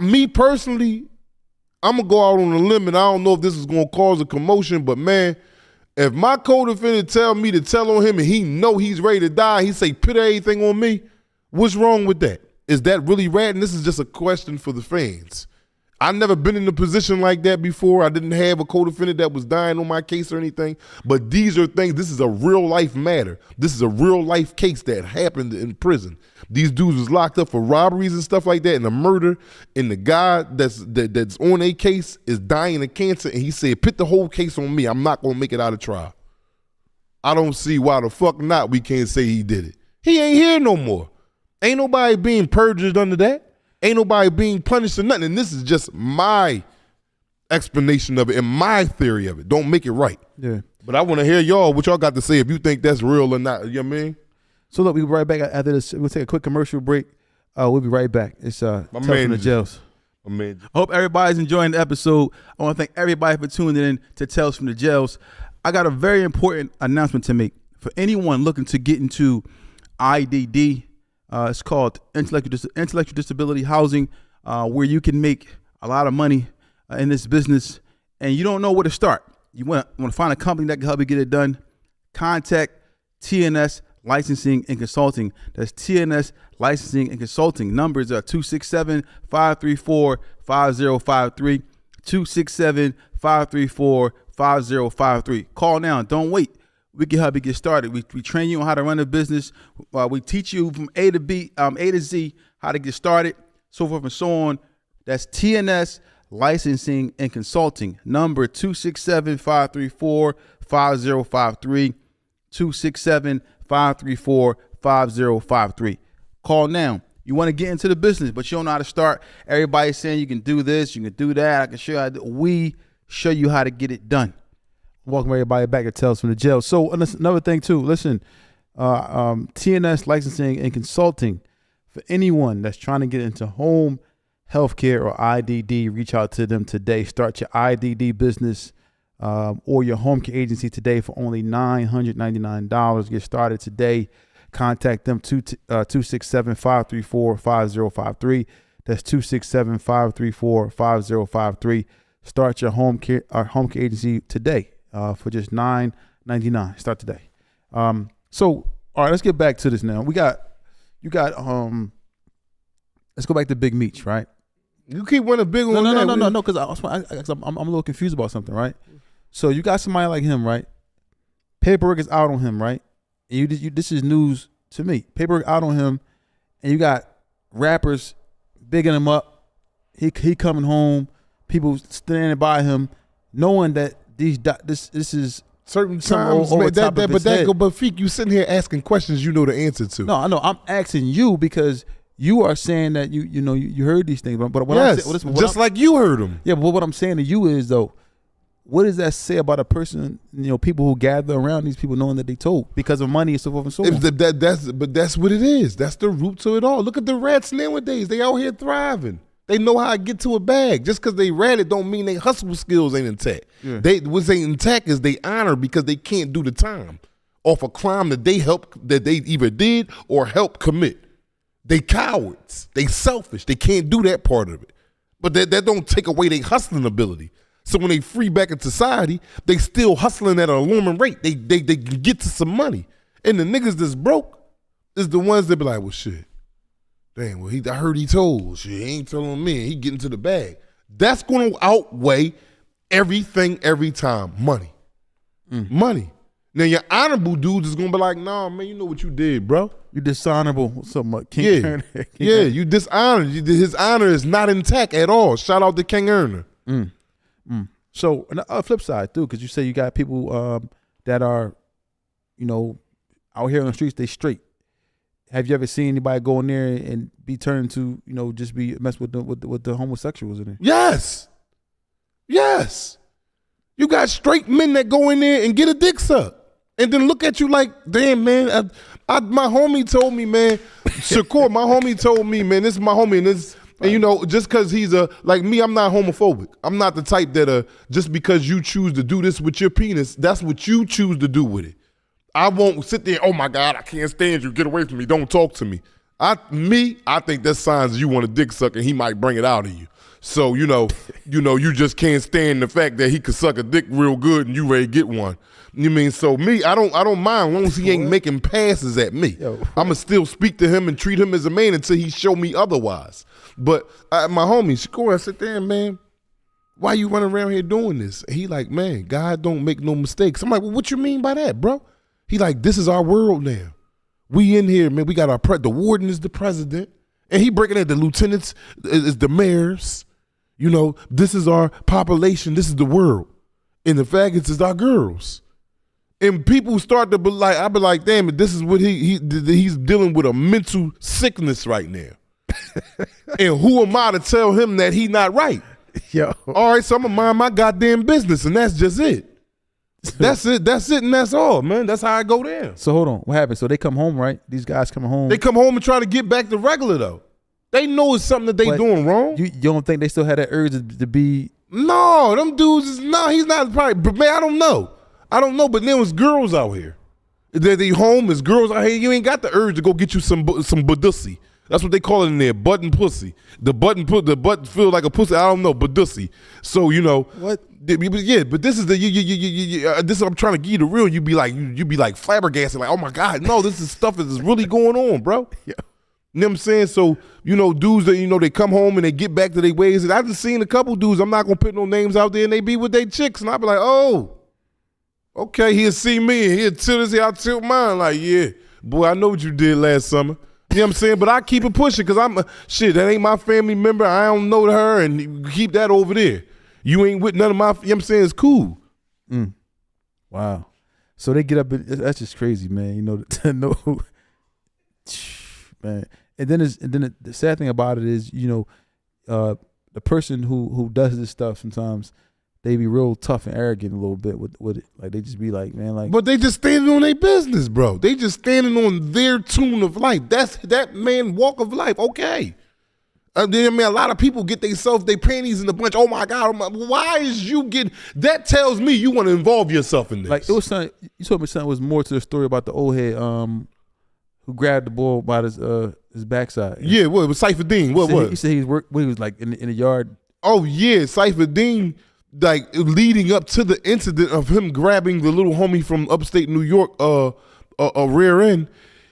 me personally, I'm going to go out on a limb, and I don't know if this is going to cause a commotion, but man, if my co-defendant tell me to tell on him and he know he's ready to die, he say, put everything on me, what's wrong with that? Is that really rad? And this is just a question for the fans. I've never been in a position like that before. I didn't have a co-defendant that was dying on my case or anything. But these are things, this is a real life matter. This is a real life case that happened in prison. These dudes was locked up for robberies and stuff like that and a murder. And the guy that's on a case is dying of cancer. And he said, put the whole case on me. I'm not going to make it out of trial. I don't see why the fuck not we can't say he did it. He ain't here no more. Ain't nobody being purged under that. Ain't nobody being punished or nothing. And this is just my explanation of it and my theory of it. Don't make it right. Yeah. But I want to hear y'all, what y'all got to say if you think that's real or not. You know what I mean? So look, we'll be right back after this. We'll take a quick commercial break. We'll be right back. It's Tales from the Jails. I hope everybody's enjoying the episode. I want to thank everybody for tuning in to Tales from the Jails. I got a very important announcement to make. For anyone looking to get into IDD, it's called intellectual disability housing, where you can make a lot of money in this business, and you don't know where to start. You want to find a company that can help you get it done. Contact TNS Licensing and Consulting. That's TNS Licensing and Consulting. Numbers are 267-534-5053, 267-534-5053. Call now. Don't wait. We can help you get started. We train you on how to run a business. We teach you from A to Z how to get started, so forth and so on. That's TNS Licensing and Consulting. Number 267-534-5053, 267-534-5053. Call now. You want to get into the business, but you don't know how to start. Everybody's saying you can do this, you can do that. I can show you how to. We show you how to get it done. Welcome everybody back to Tales from the Jail. So another thing too, listen, TNS Licensing and Consulting, for anyone that's trying to get into home healthcare or IDD, reach out to them today. Start your IDD business or your home care agency today for only $999. Get started today. Contact them 267-534-5053. That's 267-534-5053. Start your home care agency today. For just $9.99. Start today. So, all right, let's get back to this now. We got you got let's go back to Big Meech, right? You keep winning big on that. No, because I'm a little confused about something, right? So you got somebody like him, right? Paperwork is out on him, right? And you this is news to me. Paperwork out on him, and you got rappers bigging him up. He coming home, people standing by him, knowing that this is certain times, man, but Feek, you sitting here asking questions you know the answer to. No, I know. I'm asking you because you are saying that you heard these things, but what yes, I'm saying, like you heard them. Yeah, but what I'm saying to you is though, what does that say about a person? People who gather around these people knowing that they told because of money and so forth and so on. But that's what it is. That's the root to it all. Look at the rats nowadays. They out here thriving. They know how to get to a bag. Just because they rat it don't mean they hustle skills ain't intact. Yeah. What's ain't intact is they honor because they can't do the time off a crime that they either did or helped commit. They cowards. They selfish. They can't do that part of it. But that don't take away their hustling ability. So when they free back in society, they still hustling at an alarming rate. They can get to some money. And the niggas that's broke is the ones that be like, well, shit. Damn, well, I heard he told. Shit, he ain't telling me. He getting to the bag. That's going to outweigh everything every time. Money. Money. Now, your honorable dudes is going to be like, nah, man, you know what you did, bro. You dishonorable. Something like King Earner. You dishonored. His honor is not intact at all. Shout out to King Earner. So, on the flip side, too, because you say you got people that are, out here on the streets, they straight. Have you ever seen anybody go in there and be turned to, just be mess with the homosexuals in there? Yes. You got straight men that go in there and get a dick sucked. And then look at you like, damn, man, my homie told me, man, Shakur, my homie told me, man, this is my homie, and just because he's like me, I'm not homophobic. I'm not the type that just because you choose to do this with your penis, that's what you choose to do with it. I won't sit there, oh my God, I can't stand you, get away from me, don't talk to me. I think that signs you want a dick suck and he might bring it out of you. So, you just can't stand the fact that he could suck a dick real good and you ready to get one. You mean, so me, I don't mind as long as he ain't making passes at me. I'ma still speak to him and treat him as a man until he show me otherwise. But my homie, Shakur, I said, damn, man, why you running around here doing this? And he like, man, God don't make no mistakes. I'm like, well, what you mean by that, bro? He like, this is our world now. We in here, man. We got the warden is the president. And he breaking it, the lieutenants is the mayors. This is our population. This is the world. And the faggots is our girls. And people start to be like, I be like, damn it, this is what he's dealing with a mental sickness right now. And who am I to tell him that he not right? Yo. All right, so I'm going to mind my goddamn business, and that's just it. That's it, and that's all, man. That's how I go down. So hold on, what happened? So they come home, right? These guys come home. They come home and try to get back to regular, though. They know it's something that they doing wrong. You don't think they still had that urge to be? No, them dudes he's not probably, but man, I don't know, but there was girls out here. They home, is girls out here. You ain't got the urge to go get you some badussy. That's what they call it in there, button pussy. The button feel like a pussy. I don't know, badussy. So what? Yeah, but this is this is I'm trying to give you the real. You be like flabbergasted, like, oh my God, no, this is stuff that is really going on, bro. Yeah. You know what I'm saying? So, dudes that, they come home and they get back to their ways. And I just seen a couple dudes, I'm not going to put no names out there, and they be with their chicks. And I be like, oh, okay, he'll see me and he'll tilt his head, I'll tilt mine. Like, yeah, boy, I know what you did last summer. You know what I'm saying? But I keep it pushing because that ain't my family member. I don't know her, and keep that over there. You ain't with none of my, you know what I'm saying? It's cool. Wow. So they get up, that's just crazy, man. To know, man. And then the sad thing about it is, the person who does this stuff sometimes, they be real tough and arrogant a little bit with it. Like they just be like, man, like. But they just standing on their business, bro. They just standing on their tune of life. That's that man walk of life. Okay. A lot of people get their panties in a bunch. Oh my God, why is you getting? That tells me you want to involve yourself in this. Like it was something. You told me something was more to the story about the old head who grabbed the ball by his backside. Yeah, what it was Cypher Dean? What was? He said he was like in the yard. Oh yeah, Cypher Dean. Like leading up to the incident of him grabbing the little homie from upstate New York, a rear end,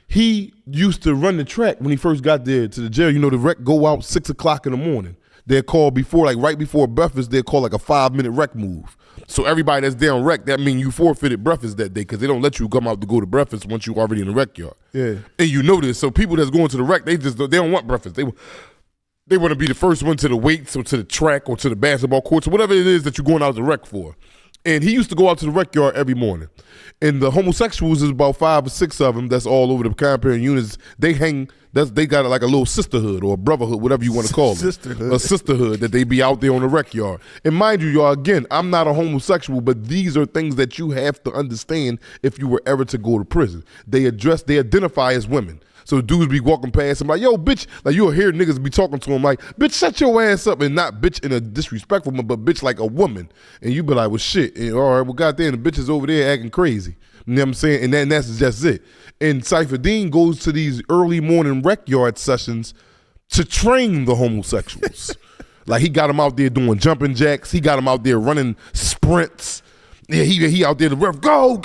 he used to run the track when he first got there to the jail. You know, the rec go out 6 o'clock in the morning. They're called before, like right before breakfast, they're called like a 5-minute rec move. So everybody that's down rec, that means you forfeited breakfast that day because they don't let you come out to go to breakfast once you're already in the rec yard. Yeah. And you know this. So people that's going to the rec, they don't want breakfast. They want to be the first one to the weights or to the track or to the basketball courts or whatever it is that you're going out to rec for. And he used to go out to the rec yard every morning. And the homosexuals, is about 5 or 6 of them that's all over the compound units. They got like a little sisterhood or a brotherhood, whatever you want to call it. A sisterhood that they be out there on the rec yard. And mind you, y'all, again, I'm not a homosexual, but these are things that you have to understand if you were ever to go to prison. They identify as women. So dudes be walking past and like, yo, bitch, like you'll hear niggas be talking to him like, bitch, shut your ass up, and not bitch in a disrespectful manner, but bitch like a woman. And you be like, well, shit, and, all right, well, goddamn, the bitch is over there acting crazy. You know what I'm saying? And then that's just it. And Cypher Dean goes to these early morning rec yard sessions to train the homosexuals. Like he got them out there doing jumping jacks. He got them out there running sprints. Yeah, he out there, the ref, go.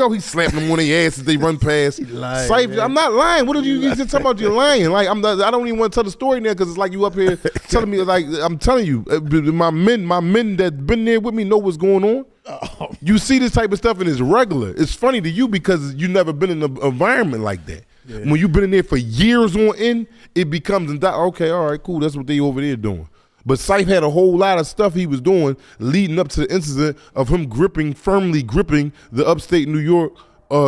He slapping them on their ass as they run past. Lying, Cypher, I'm not lying. What are you just talking about? You're lying. Like I don't even want to tell the story now because it's like you up here telling me. Like I'm telling you, my men that been there with me know what's going on. Oh. You see this type of stuff and it's regular. It's funny to you because you never been in an environment like that. Yeah. When you've been in there for years on end, it becomes okay. All right, cool. That's what they over there doing. But Syfe had a whole lot of stuff he was doing leading up to the incident of him firmly gripping the upstate New York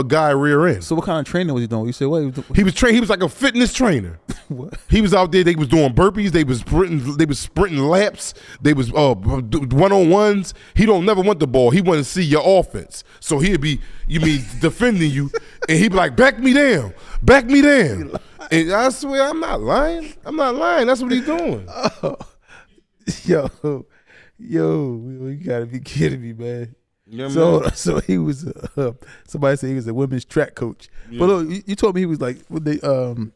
guy rear end. So what kind of training was he doing? You said what? He was like a fitness trainer. What? He was out there. They was doing burpees. They was sprinting laps. They was one-on-ones. He don't never want the ball. He want to see your offense. So he'd be defending you, and he'd be like, back me down. And I swear, I'm not lying. That's what he's doing. Oh. Yo, you gotta be kidding me, man. Yeah, so he was somebody said he was a women's track coach. Yeah. But look, you told me he was like so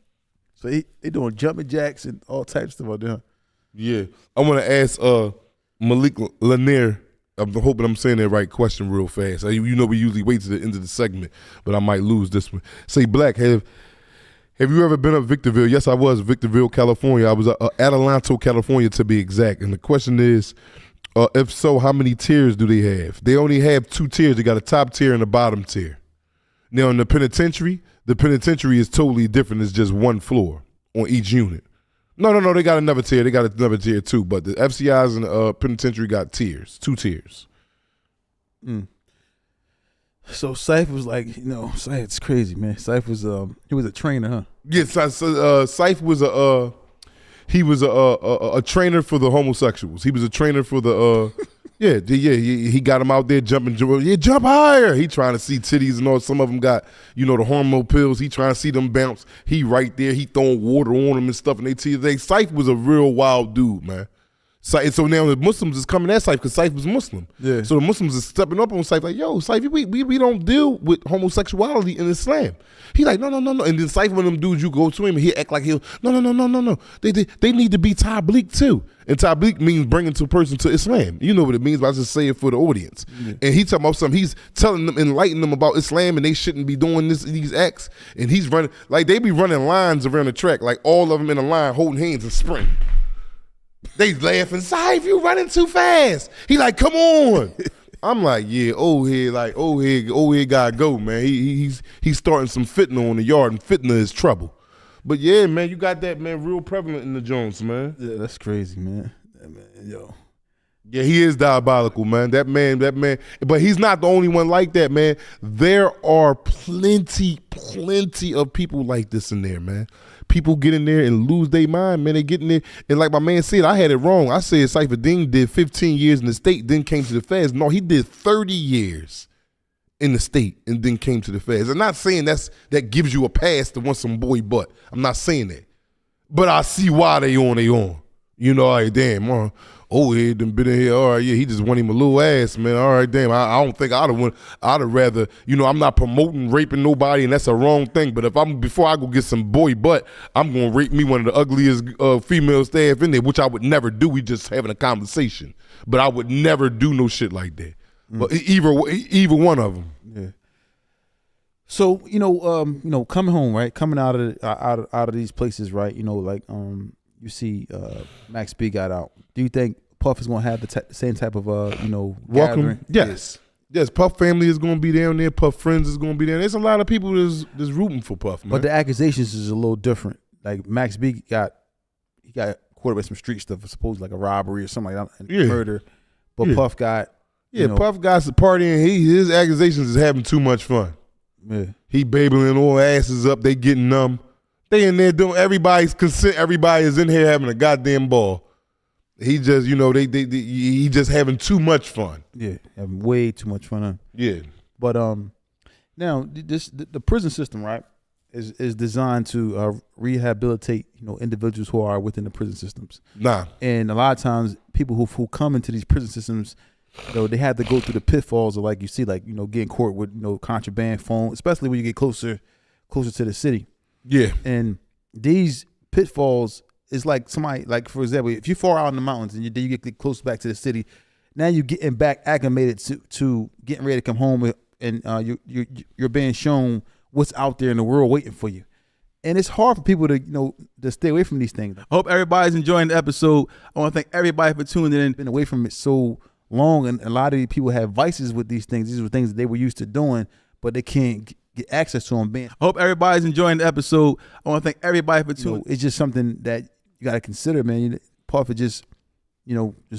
they doing jumping jacks and all types of stuff out there. Yeah, I want to ask Malik Lanier. I'm hoping I'm saying that right question real fast. You know we usually wait to the end of the segment, but I might lose this one. Say, Black, have you ever been up Victorville? Yes, I was, Victorville, California. I was Adelanto, California, to be exact. And the question is, if so, how many tiers do they have? They only have 2 tiers. They got a top tier and a bottom tier. Now, in the penitentiary is totally different. It's just 1 floor on each unit. No, they got another tier. They got another tier too. But the FCIs and the penitentiary got tiers, 2 tiers. Mm. So Syfe was like, Syfe, it's crazy, man. Syfe was he was a trainer, huh? Yes, Syfe was a trainer for the homosexuals. He was a trainer for the he got them out there jumping. Yeah, jump higher. He trying to see titties and all. Some of them got the hormone pills. He trying to see them bounce. He right there. He throwing water on them and stuff. And Syfe was a real wild dude, man. So now the Muslims is coming at Syfe because Syfe was Muslim. Yeah. So the Muslims is stepping up on Syfe like, yo, Syfe, we don't deal with homosexuality in Islam. He like, no. And then Syfe, one of them dudes, you go to him and he act like no. They need to be tabligh too. And tabligh means bringing a person to Islam. You know what it means, but I just say it for the audience. Yeah. And he talking about something. He's telling them, enlightening them about Islam and they shouldn't be doing these acts. And he's running, like they be running lines around the track, like all of them in a line holding hands and sprinting. They laughing, Syfe, you running too fast. He like, come on. I'm like, yeah, old head gotta go, man. He's starting some fitna on the yard, and fitna is trouble. But yeah, man, you got that, man, real prevalent in the Jones, man. Yeah, that's crazy, man. Yo. Yeah, he is diabolical, man. That man. But he's not the only one like that, man. There are plenty of people like this in there, man. People get in there and lose their mind, man. They get in there, and like my man said, I had it wrong. I said Cypher Dean did 15 years in the state, then came to the feds. No, he did 30 years in the state and then came to the feds. I'm not saying that gives you a pass to want some boy butt. I'm not saying that. But I see why they on. Like, damn, old head done been in here. All right, yeah, he just want him a little ass, man. All right, damn, I don't think I'd have rather, I'm not promoting raping nobody, and that's a wrong thing. But before I go get some boy butt, I'm gonna rape me one of the ugliest female staff in there, which I would never do. We just having a conversation, but I would never do no shit like that. But either one of them. Yeah. So coming home, right? Coming out of these places, right? You see, Max B got out. Do you think Puff is gonna have the same type of welcome? gathering? Yes. Puff family is gonna be down there. Puff friends is gonna be there. There's a lot of people that's rooting for Puff, man. But the accusations is a little different. Like Max B got caught up with some street stuff, supposedly like a robbery or something like that, murder. But Puff got Puff got some partying. His accusations is having too much fun. Yeah. He babling all asses up. They getting numb. They in there doing everybody's consent. Everybody is in here having a goddamn ball. He just, he just having too much fun. Yeah, having way too much fun. Yeah. But now the prison system, right, is designed to rehabilitate individuals who are within the prison systems. Nah. And a lot of times people who come into these prison systems, they have to go through the pitfalls of, like you see, like getting caught with contraband phone, especially when you get closer to the city. Yeah. And these pitfalls is like somebody, like for example, if you fall out in the mountains and then you get close back to the city, now you're getting back acclimated to getting ready to come home, and you're being shown what's out there in the world waiting for you. And it's hard for people to stay away from these things. I hope everybody's enjoying the episode. I want to thank everybody for tuning in. Been away from it so long, and a lot of these people have vices with these things. These were things that they were used to doing, but they can't get access to them. I hope everybody's enjoying the episode. I want to thank everybody for tuning. It's just something that you got to consider, man. Puff just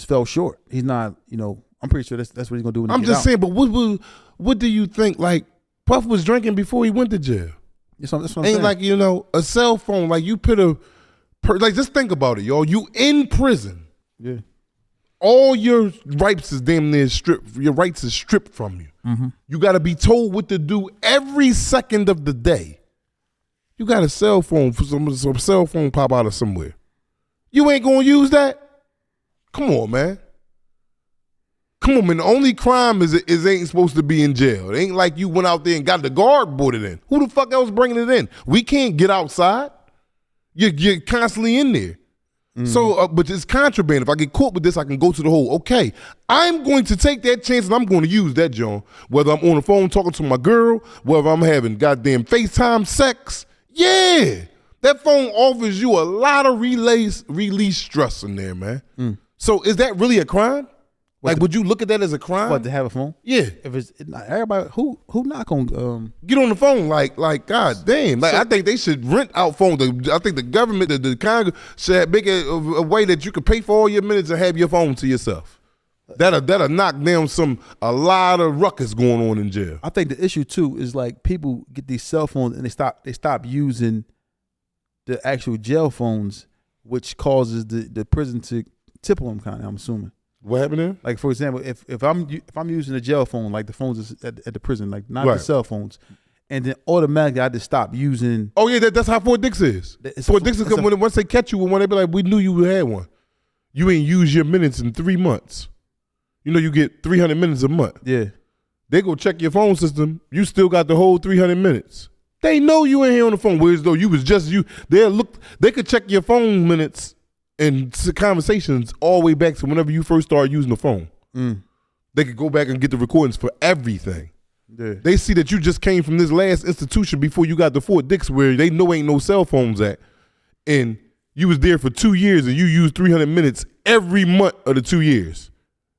fell short. He's not, I'm pretty sure that's what he's gonna do when he I'm get just out. saying, but what do you think? Like, Puff was drinking before he went to jail. That's what I'm Ain't saying. like a cell phone. Like you put like just think about it, y'all. You in prison. Yeah. All your rights is damn near stripped. Your rights is stripped from you. Mm-hmm. You got to be told what to do every second of the day. You got a cell phone for some cell phone pop out of somewhere. You ain't gonna use that? Come on, man. Come on, man. The only crime is ain't supposed to be in jail. It ain't like you went out there and got the guard boarded in. Who the fuck else bringing it in? We can't get outside. You're constantly in there. Mm-hmm. So, but it's contraband. If I get caught with this, I can go to the hole. Okay, I'm going to take that chance and I'm going to use that, John. Whether I'm on the phone talking to my girl, whether I'm having goddamn FaceTime sex. Yeah, that phone offers you a lot of release stress in there, man. Mm. So is that really a crime? Would you look at that as a crime? What, to have a phone? Yeah. If it's not everybody, who not gonna get on the phone? Like, god damn. Like, I think they should rent out phones. I think the government, the Congress should make a way that you can pay for all your minutes and have your phone to yourself. That'll knock down a lot of ruckus going on in jail. I think the issue too is like people get these cell phones and they stop using the actual jail phones, which causes the prison to tip on them, kind of, I'm assuming. What happened there? Like, for example, if I'm using a jail phone, like the phones at the prison, like not right. the cell phones, and then automatically I just stop using. Oh yeah, that's how Fort Dix is. Fort Dix is once they catch you with one, they be like, "We knew you had one. You ain't used your minutes in 3 months. You get 300 minutes a month. Yeah, they go check your phone system. You still got the whole 300 minutes. They know you ain't here on the phone. Whereas though you was just you. They could check your phone minutes and conversations all the way back to whenever you first started using the phone. Mm. They could go back and get the recordings for everything. Yeah. They see that you just came from this last institution before you got to Fort Dix, where they know ain't no cell phones at, and you was there for 2 years and you used 300 minutes every month of the 2 years.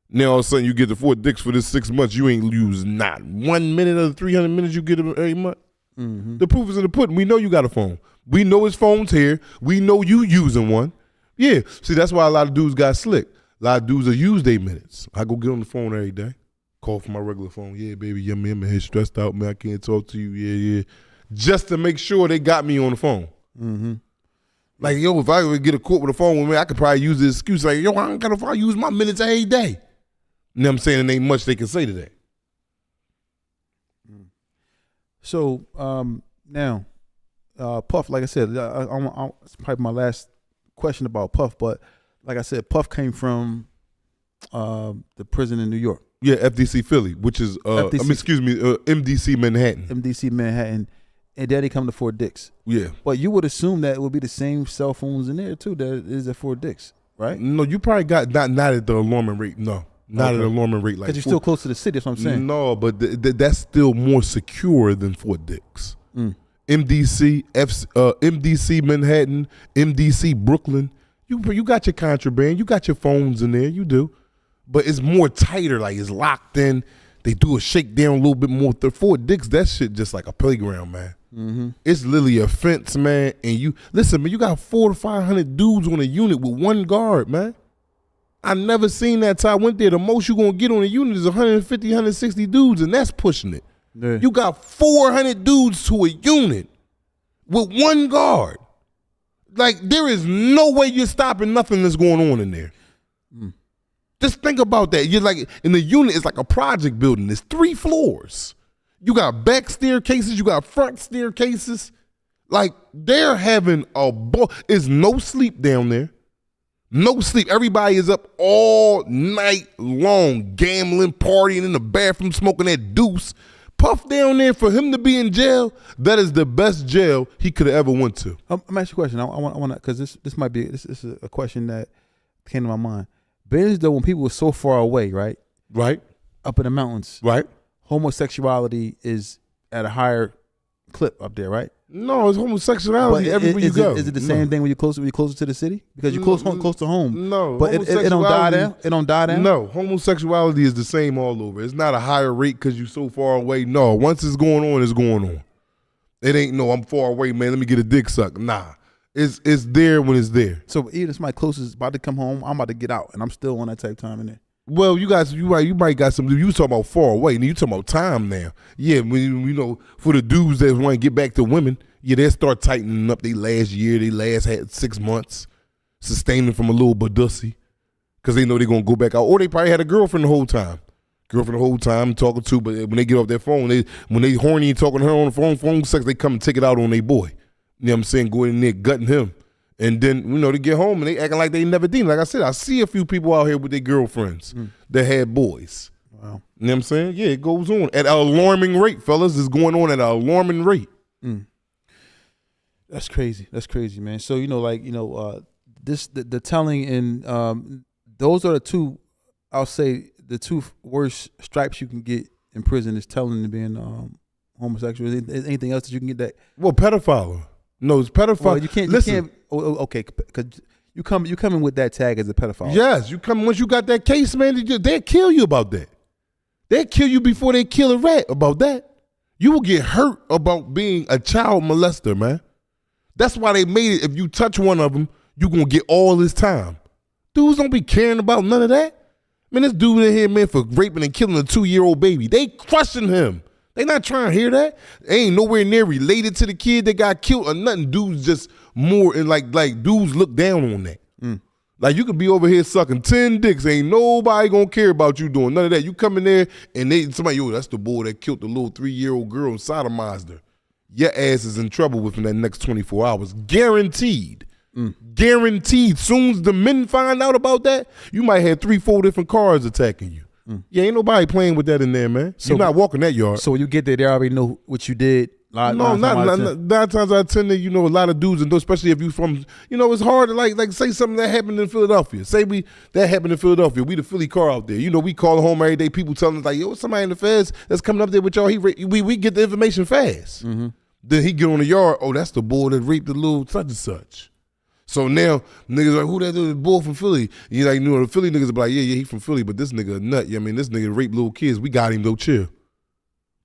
Now all of a sudden you get to Fort Dix for this 6 months, you ain't used not 1 minute of the 300 minutes you get every month. Mm-hmm. The proof is in the pudding. We know you got a phone. We know his phone's here. We know you using one. Yeah, see, that's why a lot of dudes got slick. A lot of dudes will use their minutes. I go get on the phone every day, call from my regular phone. Yeah, baby, I'm in here stressed out, man. I can't talk to you. Yeah. Just to make sure they got me on the phone. Mm-hmm. Like, yo, if I would get a quote with a phone with me, I could probably use this excuse like, yo, I don't got to use my minutes every day. You know what I'm saying? And ain't much they can say to that. So, now, Puff, like I said, it's probably my last question about Puff, but like I said, Puff came from the prison in New York. Yeah, FDC Philly, which is MDC Manhattan. MDC Manhattan, and then he come to Fort Dix. Yeah, but you would assume that it would be the same cell phones in there too that is at Fort Dix, right? No, you probably got not at the alarming rate. No, Not an alarming rate like because you're still close to the city. That's what I'm saying. No, but that's still more secure than Fort Dix. MDC, MDC Manhattan, MDC Brooklyn. You got your contraband, you got your phones in there, you do. But it's more tighter, like it's locked in. They do a shakedown a little bit more. Fort Dix, that shit just like a playground, man. It's literally a fence, man. And you listen, man, you got 400 to 500 dudes on a unit with one guard, man. I never seen that till I went there. The most you gonna get on a unit is 150, 160 dudes, and that's pushing it. Yeah. You got 400 dudes to a unit with one guard. Like, there is no way you're stopping nothing that's going on in there. Just think about that. You're like, in the unit, it's like a project building. It's 3 floors. You got back staircases, you got front staircases. Like, they're having a ball. There's no sleep down there. No sleep. Everybody is up all night long, gambling, partying in the bathroom, smoking that deuce. Puff down there, for him to be in jail, that is the best jail he could have ever went to. I'm asking you a question. I want to, because this might be this is a question that came to my mind. Being though, when people were so far away, right? Right. Up in the mountains, Right. homosexuality is at a higher clip up there, right? No, it's homosexuality everywhere you go. Is it the same thing when you're closer to the city? Because you're close to home. No, but it don't die down. It don't die down. No, homosexuality is the same all over. It's not a higher rate because you're so far away. No, once it's going on, it's going on. It ain't no, I'm far away, man. Let me get a dick suck. Nah, it's there when it's there. So either somebody close is about to come home, I'm about to get out, and I'm still on that type of time in there. Well, you might got some. You talking about far away, and you talking about time now. Yeah, when you know, for the dudes that want to get back to women, yeah, they start tightening up. They last year, they last had 6 months, sustaining from a little badussy, because they know they're gonna go back out, or they probably had a girlfriend the whole time. Talking to, but when they get off their phone, when they horny and talking to her on the phone sex, they come and take it out on their boy. You know what I'm saying? Go in there gutting him. And then, they get home and they acting like they never did. Like I said, I see a few people out here with their girlfriends that had boys. Wow. You know what I'm saying? Yeah, it goes on. At an alarming rate, fellas. It's going on at an alarming rate. That's crazy. That's crazy, man. So, the telling and those are the two, I'll say, the two worst stripes you can get in prison is telling and being homosexual. Is anything else that you can get that? Well, pedophile. No, it's pedophile. Well, you can't. Listen. You can't. Okay, because you come in with that tag as a pedophile. Yes, you come once you got that case, man. They'll kill you about that. They'll kill you before they kill a rat about that. You will get hurt about being a child molester, man. That's why they made it. If you touch one of them, you gonna get all this time. Dudes don't be caring about none of that. Man, this dude in here, man, for raping and killing a 2-year-old baby. They crushing him. They not trying to hear that. They ain't nowhere near related to the kid that got killed or nothing. Dudes just more and like dudes look down on that. Like, you could be over here sucking 10 dicks. Ain't nobody gonna care about you doing none of that. You come in there and somebody, that's the boy that killed the little 3-year-old girl and sodomized her. Your ass is in trouble within that next 24 hours. Guaranteed. Guaranteed. Soon as the men find out about that, you might have 3-4 different cars attacking you. Yeah, ain't nobody playing with that in there, man. So, you're not walking that yard. So when you get there, they already know what you did. Nine times out of 10, a lot of dudes, and especially if you from, it's hard to like say something that happened in Philadelphia. That happened in Philadelphia. We the Philly car out there. We call home every day. People telling us like, yo, somebody in the feds that's coming up there with y'all. We get the information fast. Then he get on the yard. Oh, that's the boy that raped the little such and such. So now niggas like, who that the boy from Philly? You like, the Philly niggas be like, yeah, he from Philly, but this nigga a nut. Yeah, I mean, this nigga raped little kids. We got him though. Chill.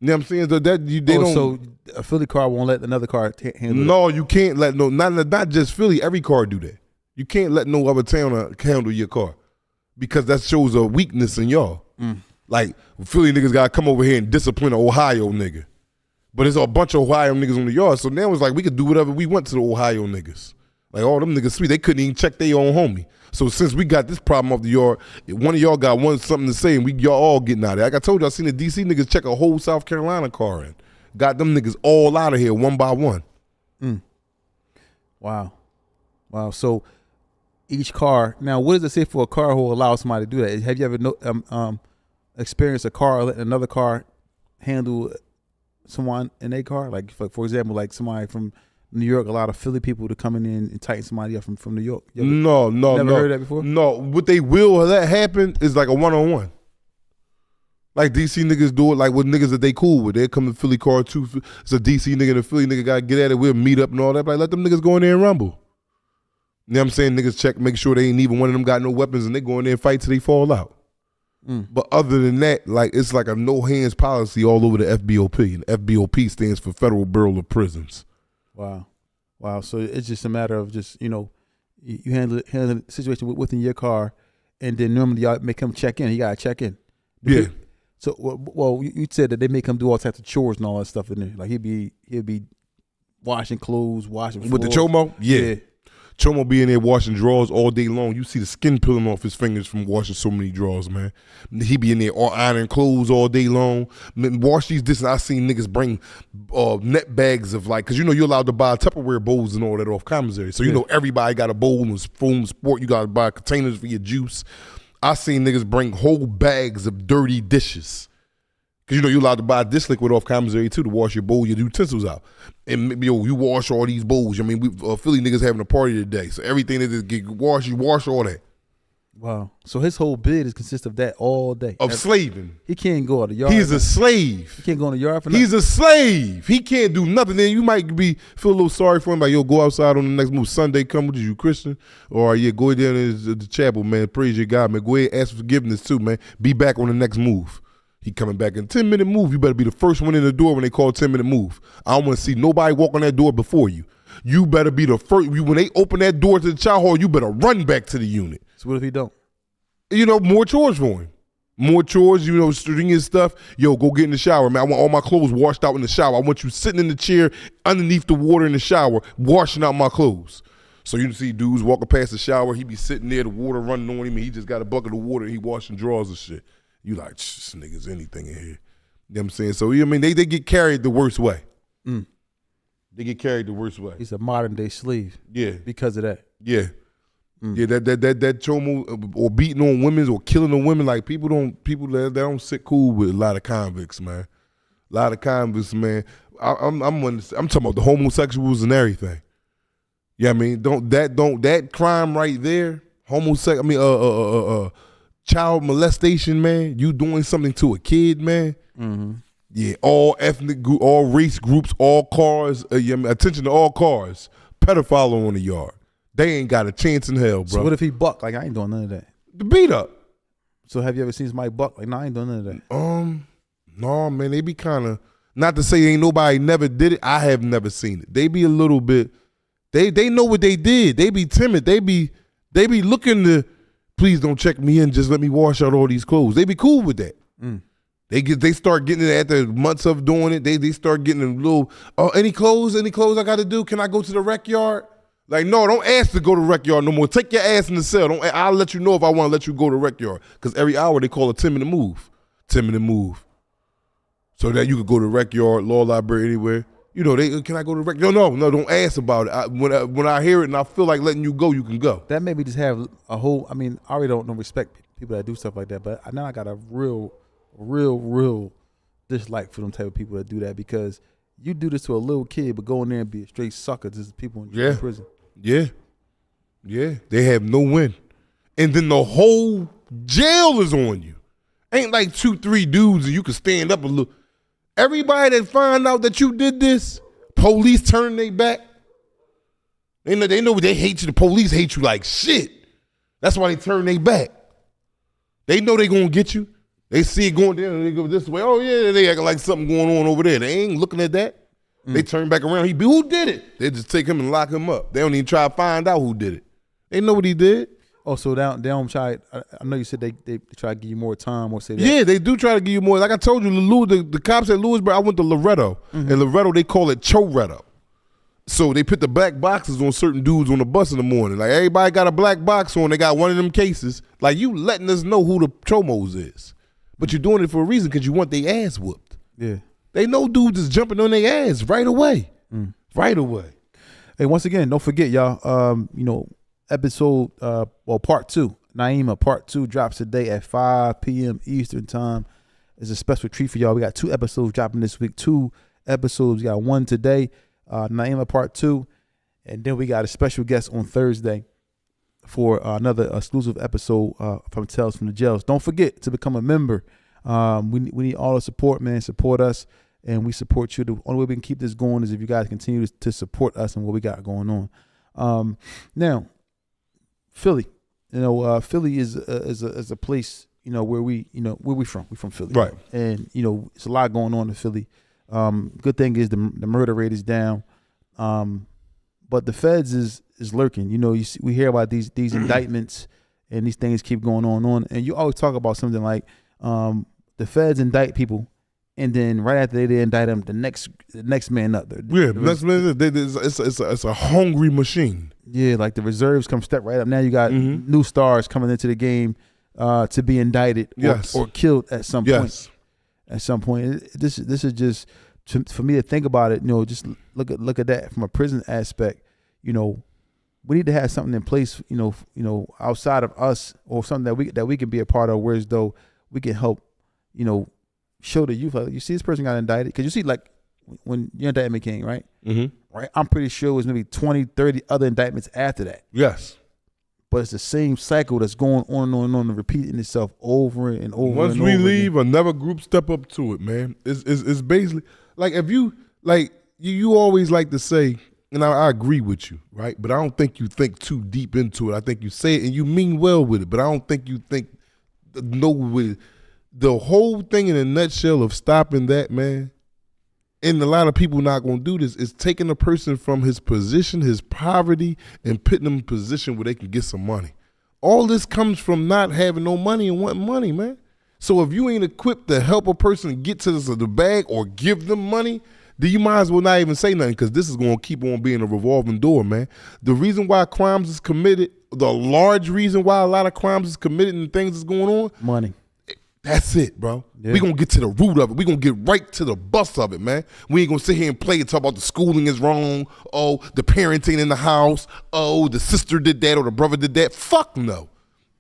You know what I'm saying? So they don't. So a Philly car won't let another car handle it? No, you can't let not just Philly. Every car do that. You can't let no other town handle your car because that shows a weakness in y'all. Like, Philly niggas gotta come over here and discipline an Ohio nigga. But there's a bunch of Ohio niggas on the yard. So now it's like we could do whatever we want to the Ohio niggas. Like, all them niggas sweet. They couldn't even check their own homie. So since we got this problem off the yard, one of y'all got something to say, and y'all all getting out of there. Like I told you, I seen the DC niggas check a whole South Carolina car in. Got them niggas all out of here one by one. Wow. So each car. Now, what does it say for a car who allows somebody to do that? Have you ever experienced a car letting another car handle someone in a car? Like, for example, like somebody from New York, a lot of Philly people to come in and tighten somebody up from New York. No. Never heard that before? No, what they will let happen is like a one-on-one. Like DC niggas do it like with niggas that they cool with. They come to Philly car too. It's a DC nigga and a Philly nigga gotta get at it. We'll meet up and all that. But like, let them niggas go in there and rumble. You know what I'm saying? Niggas check, make sure they ain't even one of them got no weapons and they go in there and fight till they fall out. But other than that, like it's like a no hands policy all over the FBOP. And FBOP stands for Federal Bureau of Prisons. Wow. So it's just a matter of just, you handle the situation within your car, and then normally y'all may come check in. You gotta check in. Yeah. So well, you said that they may come do all types of chores and all that stuff in there. Like he'll be washing clothes, washing floors. With the Chomo? Yeah. Chomo be in there washing drawers all day long. You see the skin peeling off his fingers from washing so many drawers, man. He be in there ironing clothes all day long. Wash these dishes. I seen niggas bring net bags of like, because you're allowed to buy Tupperware bowls and all that off commissary. So everybody got a bowl and foam sport. You got to buy containers for your juice. I seen niggas bring whole bags of dirty dishes. Because you're allowed to buy dish liquid off commissary too to wash your bowl, your utensils out. And you wash all these bowls. I mean, Philly niggas having a party today. So everything that get washed, you wash all that. Wow. So his whole bid consists of that all day. Of slaving. He can't go out the yard. He's a slave. He can't go in the yard for nothing. He's a slave. He can't do nothing. Then you might feel a little sorry for him. Like, go outside on the next move. Sunday come with you Christian. Or go down to the chapel, man. Praise your God, man. Go ahead and ask for forgiveness too, man. Be back on the next move. He coming back in 10-minute move. You better be the first one in the door when they call 10-minute move. I don't want to see nobody walk on that door before you. You better be the first. When they open that door to the chow hall, you better run back to the unit. So what if he don't? More chores for him. More chores, string his stuff. Go get in the shower, man. I want all my clothes washed out in the shower. I want you sitting in the chair underneath the water in the shower, washing out my clothes. So you see dudes walking past the shower. He be sitting there, the water running on him, and he just got a bucket of water and he washing drawers and shit. You like, this nigga's anything in here. You know what I'm saying? So, they get carried the worst way. They get carried the worst way. He's a modern day slave. Yeah. Because of that. Yeah. Yeah, that chomo or beating on women or killing on women, like people that don't sit cool with a lot of convicts, man. A lot of convicts, man. I'm talking about the homosexuals and everything. Yeah, I mean, that crime right there, child molestation, man. You doing something to a kid, man. Mm-hmm. Yeah, all ethnic group, all race groups, all cars. Attention to all cars. Pedophile on the yard. They ain't got a chance in hell, bro. So what if he buck? Like, I ain't doing none of that. The beat up. So have you ever seen somebody buck? Like, no, I ain't doing none of that. No, man. They be kind of, not to say ain't nobody never did it. I have never seen it. They be a little bit. They know what they did. They be timid. They be looking to. Please don't check me in. Just let me wash out all these clothes. They be cool with that. They start getting it after months of doing it. They start getting a little. Oh, any clothes I got to do? Can I go to the rec yard? Like, no, don't ask to go to the rec yard no more. Take your ass in the cell. I'll let you know if I want to let you go to the rec yard. Because every hour they call a 10-minute move. 10-minute move. So that you could go to the rec yard, law library, anywhere. Can I go to the rec? No, don't ask about it. When I hear it and I feel like letting you go, you can go. That made me just have a whole, I already don't respect people that do stuff like that, but now I got a real dislike for them type of people that do that, because you do this to a little kid, but go in there and be a straight sucker to people in prison. Yeah. They have no win. And then the whole jail is on you. Ain't like 2-3 dudes and you can stand up a little. Everybody that find out that you did this, police turn their back. They know they hate you. The police hate you like shit. That's why they turn their back. They know they gonna get you. They see it going down and they go this way. Oh yeah, they acting like something going on over there. They ain't looking at that. They turn back around. Who did it? They just take him and lock him up. They don't even try to find out who did it. They know what he did. Oh, so they don't try. I know you said they try to give you more time or say that. Yeah, they do try to give you more. Like I told you, the cops at Lewisburg, I went to Loretto. And Loretto, they call it Choretto. So they put the black boxes on certain dudes on the bus in the morning. Like, everybody got a black box on. They got one of them cases. Like, you letting us know who the Chomos is. But you're doing it for a reason, because you want their ass whooped. Yeah. They know dudes is jumping on their ass right away. Right away. Hey, once again, don't forget, y'all, episode, part 2, Naima, part 2 drops today at 5 p.m. Eastern time. It's a special treat for y'all. We got 2 episodes dropping this week, 2 episodes. We got one today, Naima part 2, and then we got a special guest on Thursday for another exclusive episode from Tales from the Jails. Don't forget to become a member. We need all the support, man. Support us, and we support you. The only way we can keep this going is if you guys continue to support us and what we got going on. Now, Philly, Philly is a place, where we from. We from Philly, Right. And it's a lot going on in Philly. Good thing is the murder rate is down, but the feds is lurking. We hear about these indictments, and these things keep going on, and you always talk about something like the feds indict people, and then right after they indict them, the next man up. It's a hungry machine. Yeah, like the reserves come step right up. Now you got new stars coming into the game to be indicted or killed at some point. At some point, this is just for me to think about it. Just look at that from a prison aspect. We need to have something in place. Outside of us, or something that we can be a part of. Whereas though we can help. Show the youth. Like, you see, this person got indicted because you see, like when your indictment came, right? Right. I'm pretty sure it was maybe 20, 30 other indictments after that. Yes. But it's the same cycle that's going on and repeating itself over and over. Once we leave, another group step up to it, man. It's basically like if you like you always like to say, and I agree with you, right? But I don't think you think too deep into it. I think you say it and you mean well with it, but I don't think you think with the whole thing in a nutshell of stopping that, man. And a lot of people not gonna do this, is taking a person from his position, his poverty, and putting them in a position where they can get some money. All this comes from not having no money and wanting money, man. So if you ain't equipped to help a person get to the bag or give them money, then you might as well not even say nothing, because this is gonna keep on being a revolving door, man. The reason why crimes is committed, the large reason why a lot of crimes is committed and things is going on, money. That's it, bro. Yeah. We gonna get to the root of it. We gonna get right to the bust of it, man. We ain't gonna sit here and play and talk about the schooling is wrong. Oh, the parenting in the house. Oh, the sister did that or the brother did that. Fuck no.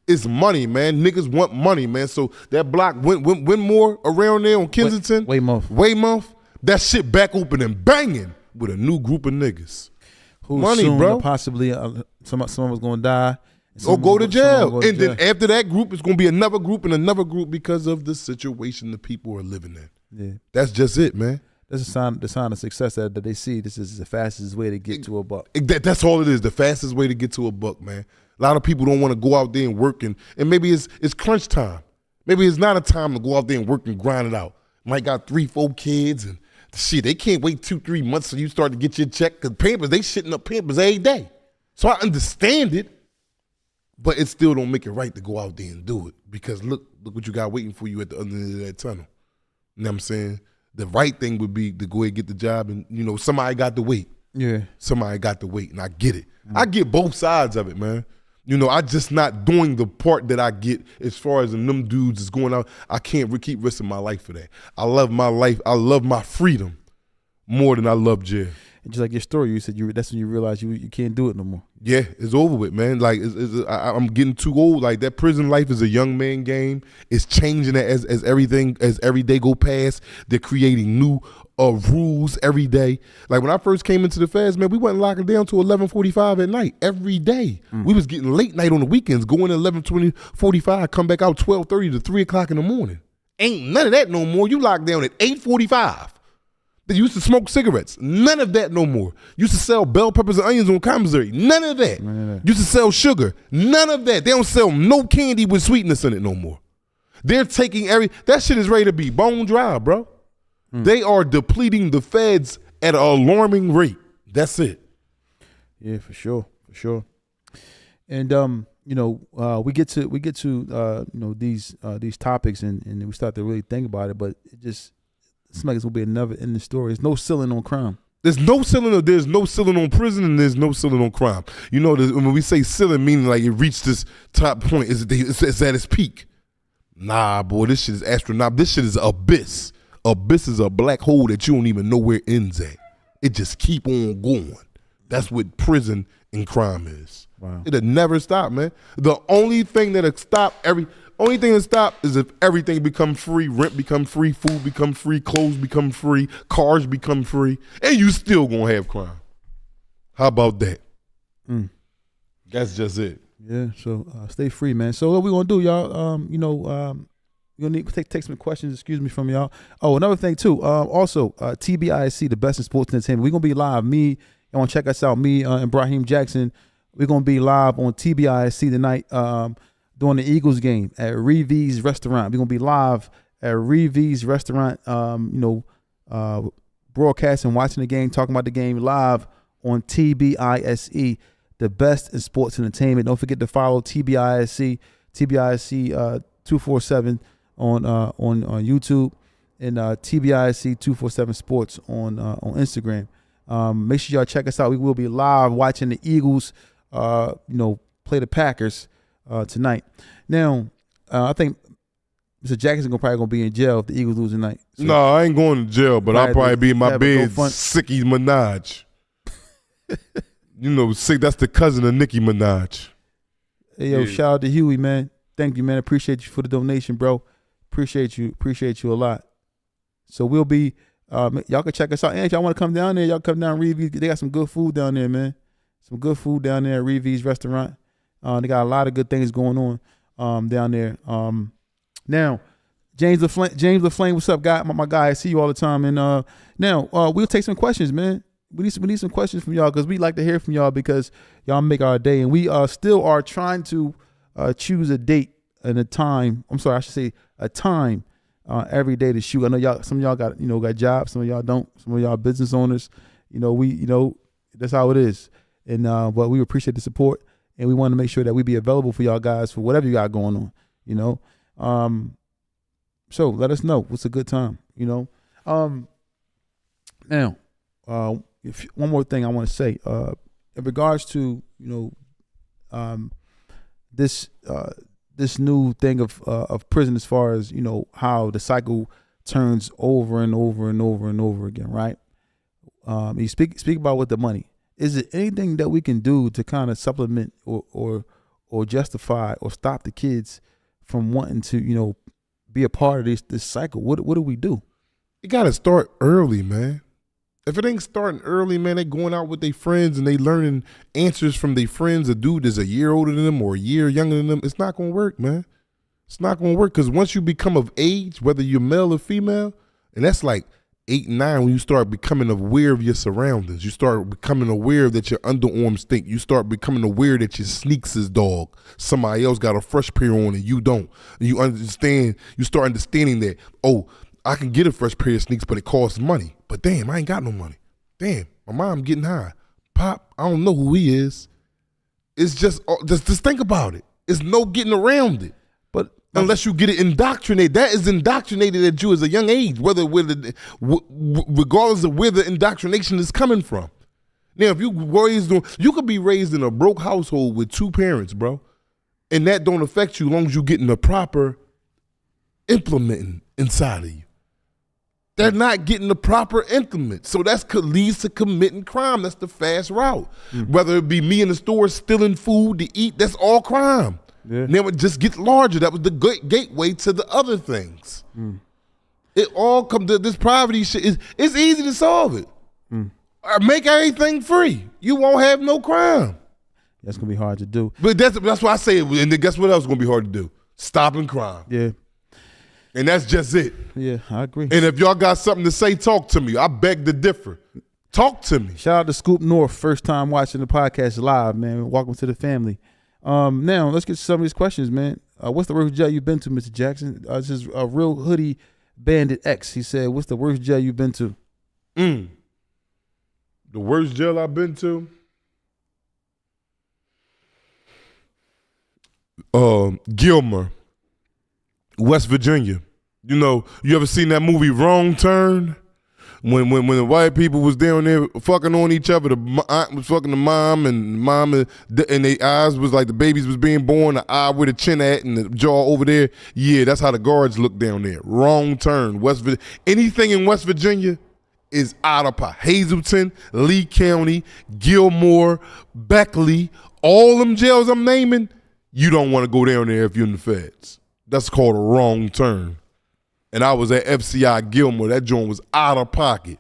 It's money, man. Niggas want money, man. So that block went more around there on Kensington. Weymouth. That shit back open and banging with a new group of niggas. Who's money, soon bro. Possibly someone was gonna die. Or go to jail. And then after that group, it's going to be another group and another group because of the situation the people are living in. Yeah. That's just it, man. That's the sign of success that they see. This is the fastest way to get to a buck. That's all it is, the fastest way to get to a buck, man. A lot of people don't want to go out there and work, and maybe it's crunch time. Maybe it's not a time to go out there and work and grind it out. Might got 3-4 kids, and shit, they can't wait 2-3 months till you start to get your check, because Pampers, they shitting up Pampers every day. So I understand it. But it still don't make it right to go out there and do it, because look what you got waiting for you at the other end of that tunnel. You know what I'm saying? The right thing would be to go ahead and get the job, and somebody got to wait. Yeah. Somebody got to wait, and I get it. I get both sides of it, man. I just not doing the part that I get as far as them dudes is going out. I can't keep risking my life for that. I love my life. I love my freedom more than I love jail. And just like your story, you said that's when you realized you can't do it no more. Yeah, it's over with, man. Like I'm getting too old. Like that prison life is a young man game. It's changing as every day go past. They're creating new rules every day. Like when I first came into the feds, man, we wasn't locking down to 11:45 at night every day. We was getting late night on the weekends, going at 11:45, come back out 12:30 to 3 o'clock in the morning. Ain't none of that no more. You locked down at 8:45. They used to smoke cigarettes. None of that no more. Used to sell bell peppers and onions on commissary. None of that. Used to sell sugar. None of that. They don't sell no candy with sweetness in it no more. They're taking that shit is ready to be bone dry, bro. They are depleting the feds at an alarming rate. That's it. Yeah, for sure. And we get to these topics and we start to really think about it, but it just seems like it's gonna be another ending story. There's no ceiling on crime. There's no ceiling on prison, and there's no ceiling on crime. When we say ceiling, meaning like it reached this top point, it's at its peak. Nah, boy, this shit is astronomical. This shit is abyss. Abyss is a black hole that you don't even know where it ends at. It just keep on going. That's what prison and crime is. Wow. It'll never stop, man. The only thing that'll stop is if everything become free, rent become free, food become free, clothes become free, cars become free, and you still gonna have crime. How about that? That's just it. Yeah, so stay free, man. So what we gonna do, y'all? We're gonna need to take some questions, excuse me, from y'all. Oh, another thing too. Also, TBISC, the best in sports entertainment. We're gonna be live. Y'all wanna check us out. Me and Braheem Jackson. We're gonna be live on TBISC tonight during the Eagles game at Reeves Restaurant. We're gonna be live at Reeves Restaurant. Broadcasting, watching the game, talking about the game live on TBISE, the best in sports entertainment. Don't forget to follow TBISC 247 on YouTube, and TBISC 247 Sports on Instagram. Make sure y'all check us out. We will be live watching the Eagles, play the Packers tonight. Now, I think Mr. Jackson probably gonna be in jail if the Eagles lose tonight. So no, I ain't going to jail, but I'll probably be in my bed, Sicky Minaj. Sick. That's the cousin of Nicki Minaj. Hey, yo, shout out to Huey, man. Thank you, man. Appreciate you for the donation, bro. Appreciate you a lot. So we'll be, y'all can check us out. And if y'all want to come down there, y'all come down Reeves. They got some good food down there, man. Some good food down there at Reeves Restaurant. They got a lot of good things going on down there. Now, James LaFlame, what's up, guy? My guy, I see you all the time. And now we'll take some questions, man. We need some questions from y'all because we like to hear from y'all because y'all make our day. And we still are trying to choose a date and a time. I'm sorry, I should say a time every day to shoot. I know some of y'all got jobs, some of y'all don't. Some of y'all business owners. That's how it is. And but we appreciate the support, and we want to make sure that we be available for y'all guys for whatever you got going on. So let us know what's a good time. Now, one more thing I want to say in regards to this new thing of prison, as far as how the cycle turns over and over and over and over again, right? You speak about with the money. Is there anything that we can do to kind of supplement or justify or stop the kids from wanting to be a part of this cycle? What do we do? You got to start early, man. If it ain't starting early, man, they going out with their friends and they learning answers from their friends. A dude that's a year older than them or a year younger than them, it's not going to work, man. It's not going to work because once you become of age, whether you're male or female, and that's like 8, 9, when you start becoming aware of your surroundings. You start becoming aware that your underarms stink. You start becoming aware that your sneaks is dog. Somebody else got a fresh pair on and you don't. And you start understanding that, oh, I can get a fresh pair of sneaks, but it costs money. But damn, I ain't got no money. Damn, my mom getting high. Pop, I don't know who he is. It's just think about it. It's no getting around it. But unless you get it indoctrinated, that is indoctrinated at you as a young age, regardless of where the indoctrination is coming from. Now, if you could be raised in a broke household with 2 parents, bro, and that don't affect you as long as you getting the proper implementing inside of you. They're not getting the proper implement. So that leads to committing crime. That's the fast route. Whether it be me in the store stealing food to eat, that's all crime. Yeah. And then it just gets larger. That was the gateway to the other things. It all comes to this poverty shit. It's easy to solve it. Make everything free. You won't have no crime. That's going to be hard to do. But that's why I say it. And then guess what else is going to be hard to do? Stopping crime. Yeah. And that's just it. Yeah, I agree. And if y'all got something to say, talk to me. I beg to differ. Talk to me. Shout out to Scoop North, first time watching the podcast live, man. Welcome to the family. Now, let's get to some of these questions, man. What's the worst jail you've been to, Mr. Jackson? This is a Real Hoodie Bandit X. He said, what's the worst jail you've been to? The worst jail I've been to? Gilmer, West Virginia. You ever seen that movie Wrong Turn? When the white people was down there fucking on each other, the aunt was fucking the mom, and their eyes was like the babies was being born, the eye with the chin at and the jaw over there. Yeah, that's how the guards look down there. Wrong Turn, West Virginia. Anything in West Virginia is out of pocket. Hazleton, Lee County, Gilmore, Beckley, all them jails I'm naming, you don't want to go down there if you're in the feds. That's called a wrong turn. And I was at FCI Gilmore. That joint was out of pocket.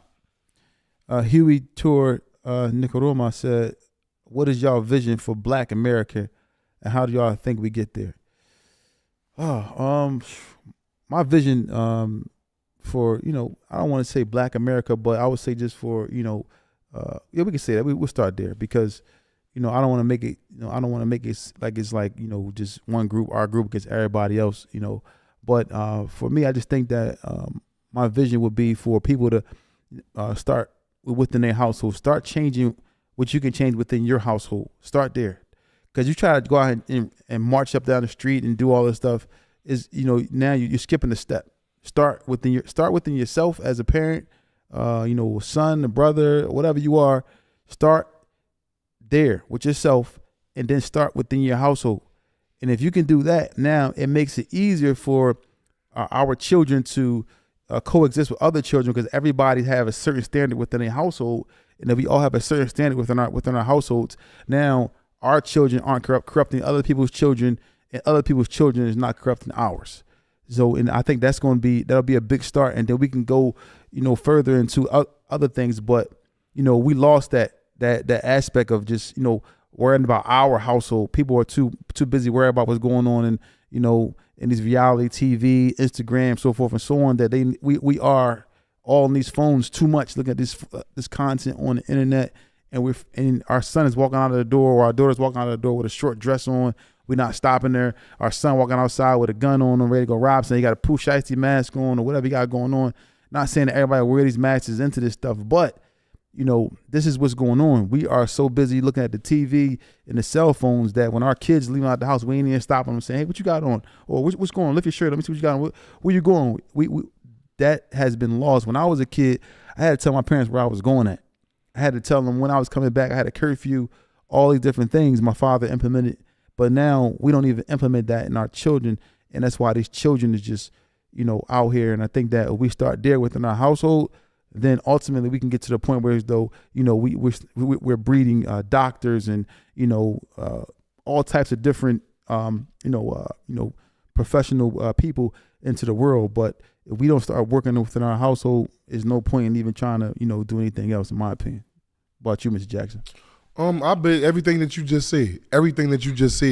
Huey Tour Nicaroma said, what is y'all vision for Black America and how do y'all think we get there? my vision for, I don't want to say Black America, but I would say just for, yeah, we can say that. We'll start there because, I don't want to make it, I don't want to make it like it's like, just one group, our group against everybody else, But for me, I just think that my vision would be for people to start within their household, start changing what you can change within your household. Start there. Because you try to go out and march up down the street and do all this stuff is, now you're skipping a step. Start within yourself as a parent, a son, a brother, whatever you are. Start there with yourself and then start within your household. And if you can do that, now it makes it easier for our children to coexist with other children because everybody have a certain standard within a household. And if we all have a certain standard within our households, now our children aren't corrupting other people's children, and other people's children is not corrupting ours. So, and I think that'll be a big start, and then we can go, further into other things. But, we lost that aspect of just, worrying about our household. People are too busy worrying about what's going on in, in these reality TV, Instagram, so forth and so on, that we are all in these phones too much, looking at this content on the internet, and our son is walking out of the door, or our daughter's walking out of the door with a short dress on. We're not stopping there. Our son walking outside with a gun on and ready to go rob something. He got a Pooh Shiesty mask on or whatever he got going on. Not saying that everybody wear these masks is into this stuff, but this is what's going on. We are so busy looking at the TV and the cell phones that when our kids leave out the house, we ain't even stopping them saying, "Hey, what you got on?" Or "What's going on? Lift your shirt. Let me see what you got on. Where you going?" That has been lost. When I was a kid, I had to tell my parents where I was going at. I had to tell them when I was coming back. I had a curfew, all these different things my father implemented. But now we don't even implement that in our children. And that's why these children is just, out here. And I think that if we start there within our household, then ultimately we can get to the point where as though, we're breeding doctors and, all types of different, professional people into the world. But if we don't start working within our household, there's no point in even trying to, do anything else, in my opinion. What about you, Mr. Jackson? I bet everything that you just said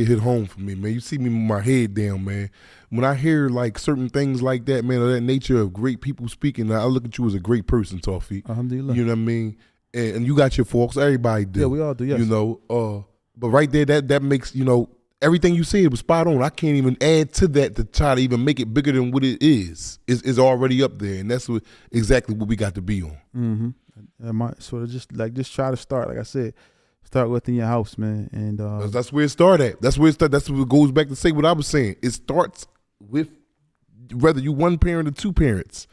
hit home for me, man. You see me with my head down, man. When I hear like certain things like that, man, of that nature of great people speaking, I look at you as a great person, Tawfiq. Alhamdulillah. You know what I mean? And you got your faults. Everybody do. Yeah, we all do, yes. But right there, that makes, everything you said was spot on. I can't even add to that to try to even make it bigger than what it is. It's already up there, and that's exactly what we got to be on. Mm-hmm. So just try to start, like I said, start within your house, man. And that's where it started at. That's what it goes back to say what I was saying. It starts with whether you one parent or two parents.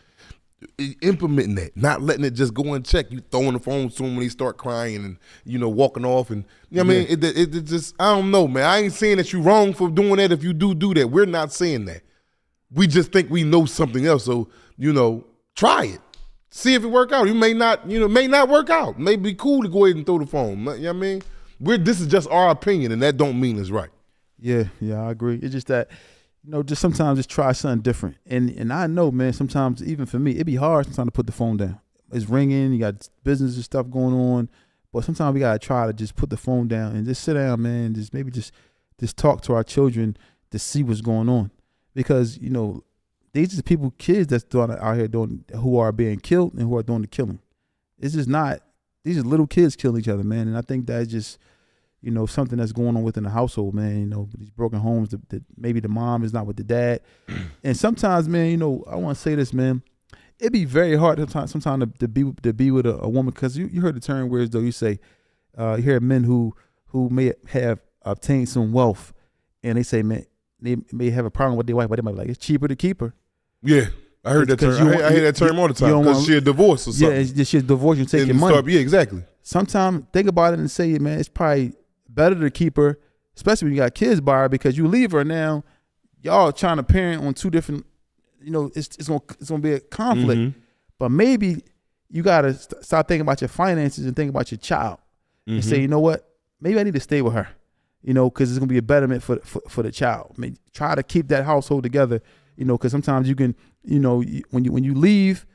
Implementing that, not letting it just go unchecked. You throwing the phone to them when they start crying and, walking off. And, I mean? It just, I don't know, man. I ain't saying that you're wrong for doing that if you do that. We're not saying that. We just think we know something else. So, try it. See if it work out. You may not work out. May be cool to go ahead and throw the phone. You know what I mean? This is just our opinion, and that don't mean it's right. Yeah, I agree. It's just that, just sometimes just try something different. And I know, man, sometimes even for me, it'd be hard sometimes to put the phone down. It's ringing, you got business and stuff going on, but sometimes we gotta try to just put the phone down and just sit down, man, just maybe just talk to our children to see what's going on. Because, these are the kids that's out here who are being killed and who are doing the killing. It's just not, these are little kids killing each other, man. And I think that's just, something that's going on within the household, man. These broken homes, that maybe the mom is not with the dad. And sometimes, man, I want to say this, man. It'd be very hard sometimes to be with a woman, because you heard the term where as though you say, you hear men who may have obtained some wealth, and they say, man, they may have a problem with their wife, but they might be like, it's cheaper to keep her. Yeah, I heard that term. I hear that term all the time because she a divorce or something. Yeah, she's a divorce. You take your money. Yeah, exactly. Sometimes think about it and say, man, it's probably better to keep her, especially when you got kids by her, because you leave her now, y'all trying to parent on two different, it's gonna be a conflict. Mm-hmm. But maybe you gotta start thinking about your finances and think about your child, and say, you know what, maybe I need to stay with her, because it's gonna be a betterment for the child. I mean, try to keep that household together. Because sometimes you can, when you leave,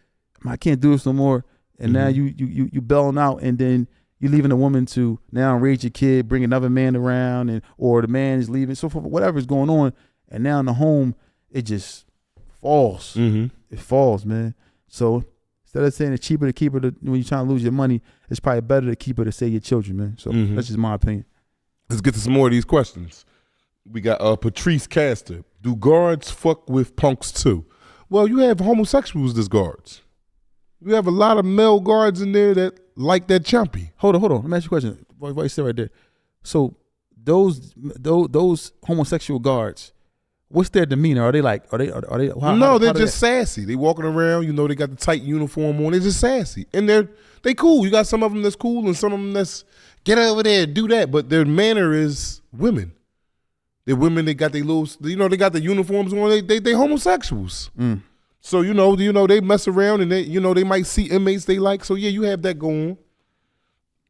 I can't do this no more, and now you bailing out, and then you leaving a woman to now raise your kid, bring another man around, or the man is leaving, so forth, whatever's going on, and now in the home it just falls. Mm-hmm. It falls, man. So instead of saying it's cheaper to keep it when you're trying to lose your money, it's probably better to keep it to save your children, man. So that's just my opinion. Let's get to some more of these questions. We got Patrice Castor. Do guards fuck with punks too? Well, you have homosexuals as guards. You have a lot of male guards in there that like that chumpy. Hold on. Let me ask you a question. What you said right there. So those homosexual guards, what's their demeanor? Are they like? Are they? They're just sassy. They walking around. You know, they got the tight uniform on. They're just sassy, and they cool. You got some of them that's cool, and some of them that's get over there, do that. But their manner is women. They're women. They got their little. You know, they got the uniforms on. They homosexuals. So you know they mess around, and they might see inmates they like. So yeah, you have that going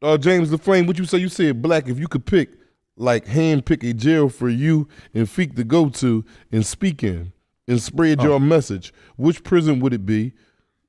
on. James the Flame, what you say? You said Black. If you could pick, like hand pick a jail for you and Feek to go to and speak in and spread your message, which prison would it be?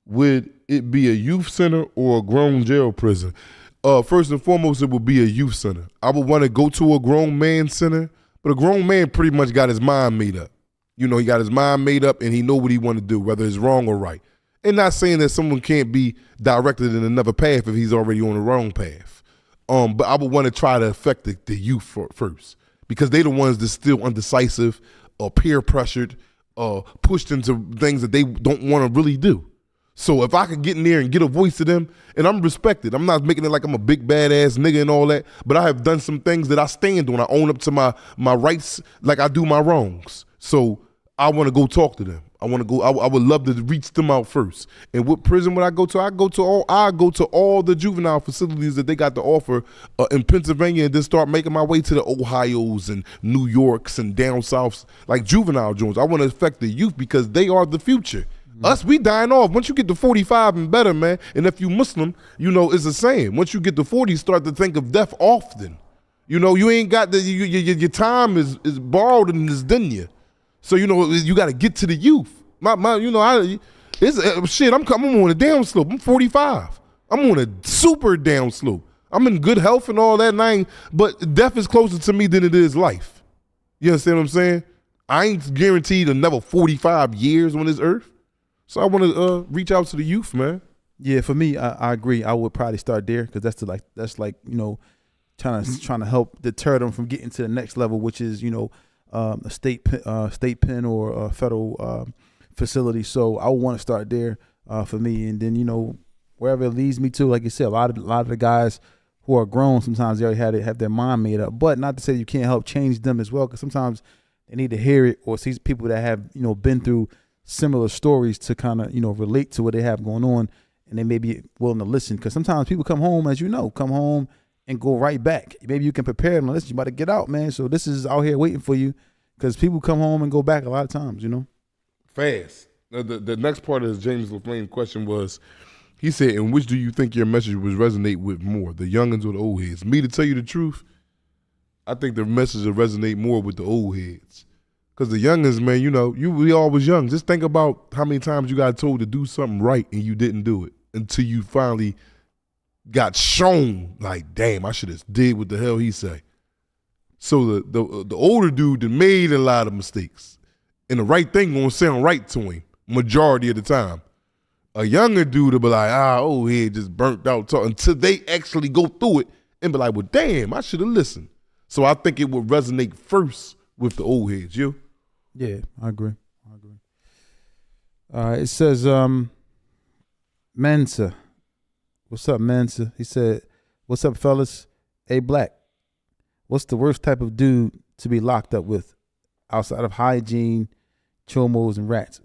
Would it be a youth center or a grown jail prison? First and foremost, it would be a youth center. I would want to go to a grown man center, but a grown man pretty much got his mind made up. You know, he got his mind made up and he know what he want to do, whether it's wrong or right. And not saying that someone can't be directed in another path if he's already on the wrong path. But I would want to try to affect the youth first, because they the ones that's still undecisive or peer pressured or pushed into things that they don't want to really do. So if I could get in there and get a voice to them, and I'm respected. I'm not making it like I'm a big badass nigga and all that, but I have done some things that I stand on. I own up to my rights like I do my wrongs. So I want to go talk to them. I want to go. I would love to reach them out first. And what prison would I go to? I go to all the juvenile facilities that they got to offer in Pennsylvania, and then start making my way to the Ohios and New Yorks and down south, like juvenile joints. I want to affect the youth because they are the future. Us, we dying off. Once you get to 45 and better, man, and if you Muslim, you know, it's the same. Once you get to 40, start to think of death often. You know, you ain't got your time is borrowed in this dunya. So, you know, you got to get to the youth. I'm on a down slope. I'm 45. I'm on a super down slope. I'm in good health and all that, but death is closer to me than it is life. You understand what I'm saying? I ain't guaranteed another 45 years on this earth. So I want to reach out to the youth, man. Yeah, for me, I agree. I would probably start there because that's trying to help deter them from getting to the next level, which is a state pen or a federal facility. So I would want to start there for me, and then wherever it leads me to. Like you said, a lot of the guys who are grown, sometimes they already have their mind made up. But not to say you can't help change them as well, because sometimes they need to hear it or see people that have been through similar stories to kind of relate to what they have going on, and they may be willing to listen. Because sometimes people come home, as come home and go right back. Maybe you can prepare them. Listen, you about to get out, man. So this is out here waiting for you, because people come home and go back a lot of times. Fast. The next part of James LaFlame question was, he said, "In which do you think your message would resonate with more, the youngins or the old heads?" Me, to tell you the truth, I think the message will resonate more with the old heads. Because the youngins, man, we always young. Just think about how many times you got told to do something right and you didn't do it until you finally got shown, like, damn, I should have did what the hell he say. So the older dude that made a lot of mistakes, and the right thing gonna sound right to him majority of the time. A younger dude will be like, old head just burnt out until they actually go through it and be like, well, damn, I should have listened. So I think it would resonate first with the old heads. You? Yeah, I agree. It says, Mansa. What's up, Mansa? He said, what's up, fellas? Hey, Black. What's the worst type of dude to be locked up with outside of hygiene, chomos, and rats?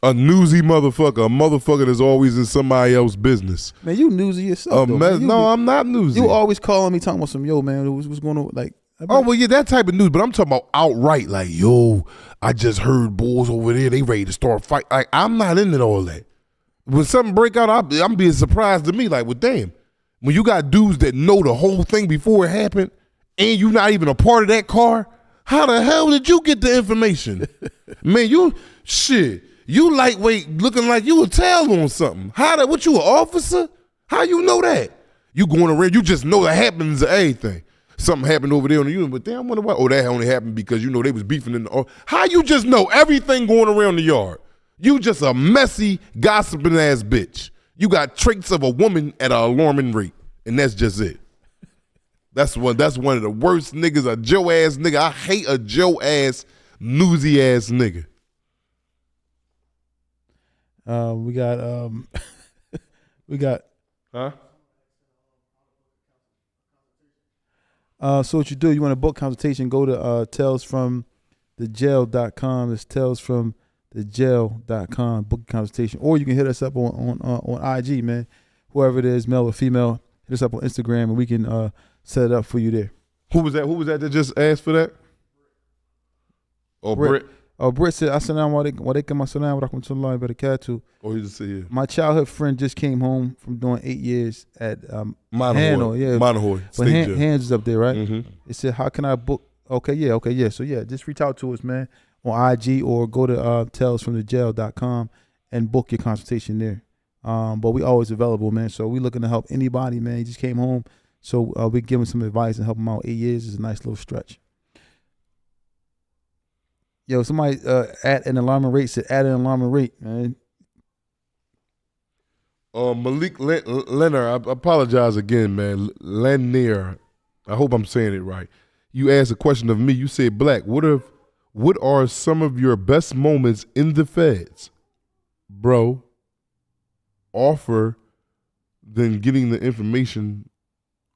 A newsy motherfucker. A motherfucker that's always in somebody else's business. Man, you newsy yourself, I'm not newsy. You always calling me talking about some, man, what's going on? Like, well, yeah, that type of news. But I'm talking about outright, like, yo, I just heard bulls over there. They ready to start fight. Like, I'm not into all that. When something break out, I'm being surprised to me. Like, well, damn. When you got dudes that know the whole thing before it happened, and you not even a part of that car, how the hell did you get the information? Man, you lightweight looking like you a tail on something. What you an officer? How you know that? You going around, you just know the happens of everything. something happened over there on the unit, but damn, I wonder why. Oh, that only happened because you know they was beefing in the. How you just know everything going around the yard? You just a messy, gossiping ass bitch. You got traits of a woman at an alarming rate, and that's just it. That's one of the worst niggas, a Joe ass nigga. I hate a Joe ass, newsy ass nigga. We got Huh? So what you do, you want a book consultation, go to talesfromthejail.com. It's talesfromthejail.com, book consultation. Or you can hit us up on IG, man. Whoever it is, male or female, hit us up on Instagram and we can set it up for you there. Who was that just asked for that? Oh, Britt. Oh, Britt said, "Assalamu alaikum, assalamu alaikum warahmatullahi wabarakatuh." Oh, he just said, yeah. My childhood friend just came home from doing 8 years at Monohoy. Yeah. Monohoy. But Hands is up there, right? Mm-hmm. It said, "How can I book?" Okay, yeah. So yeah, just reach out to us, man, on IG or go to talesfromthejail.com and book your consultation there. But we always available, man. So we looking to help anybody, man. He just came home, so we give him some advice and help him out. 8 years is a nice little stretch. Yo, somebody at an alarming rate said, "At an alarming rate, man." Malik Leonard, I apologize again, man. Lanier, I hope I'm saying it right. You asked a question of me. You said, "Black, what are some of your best moments in the feds?" Bro, offer than getting the information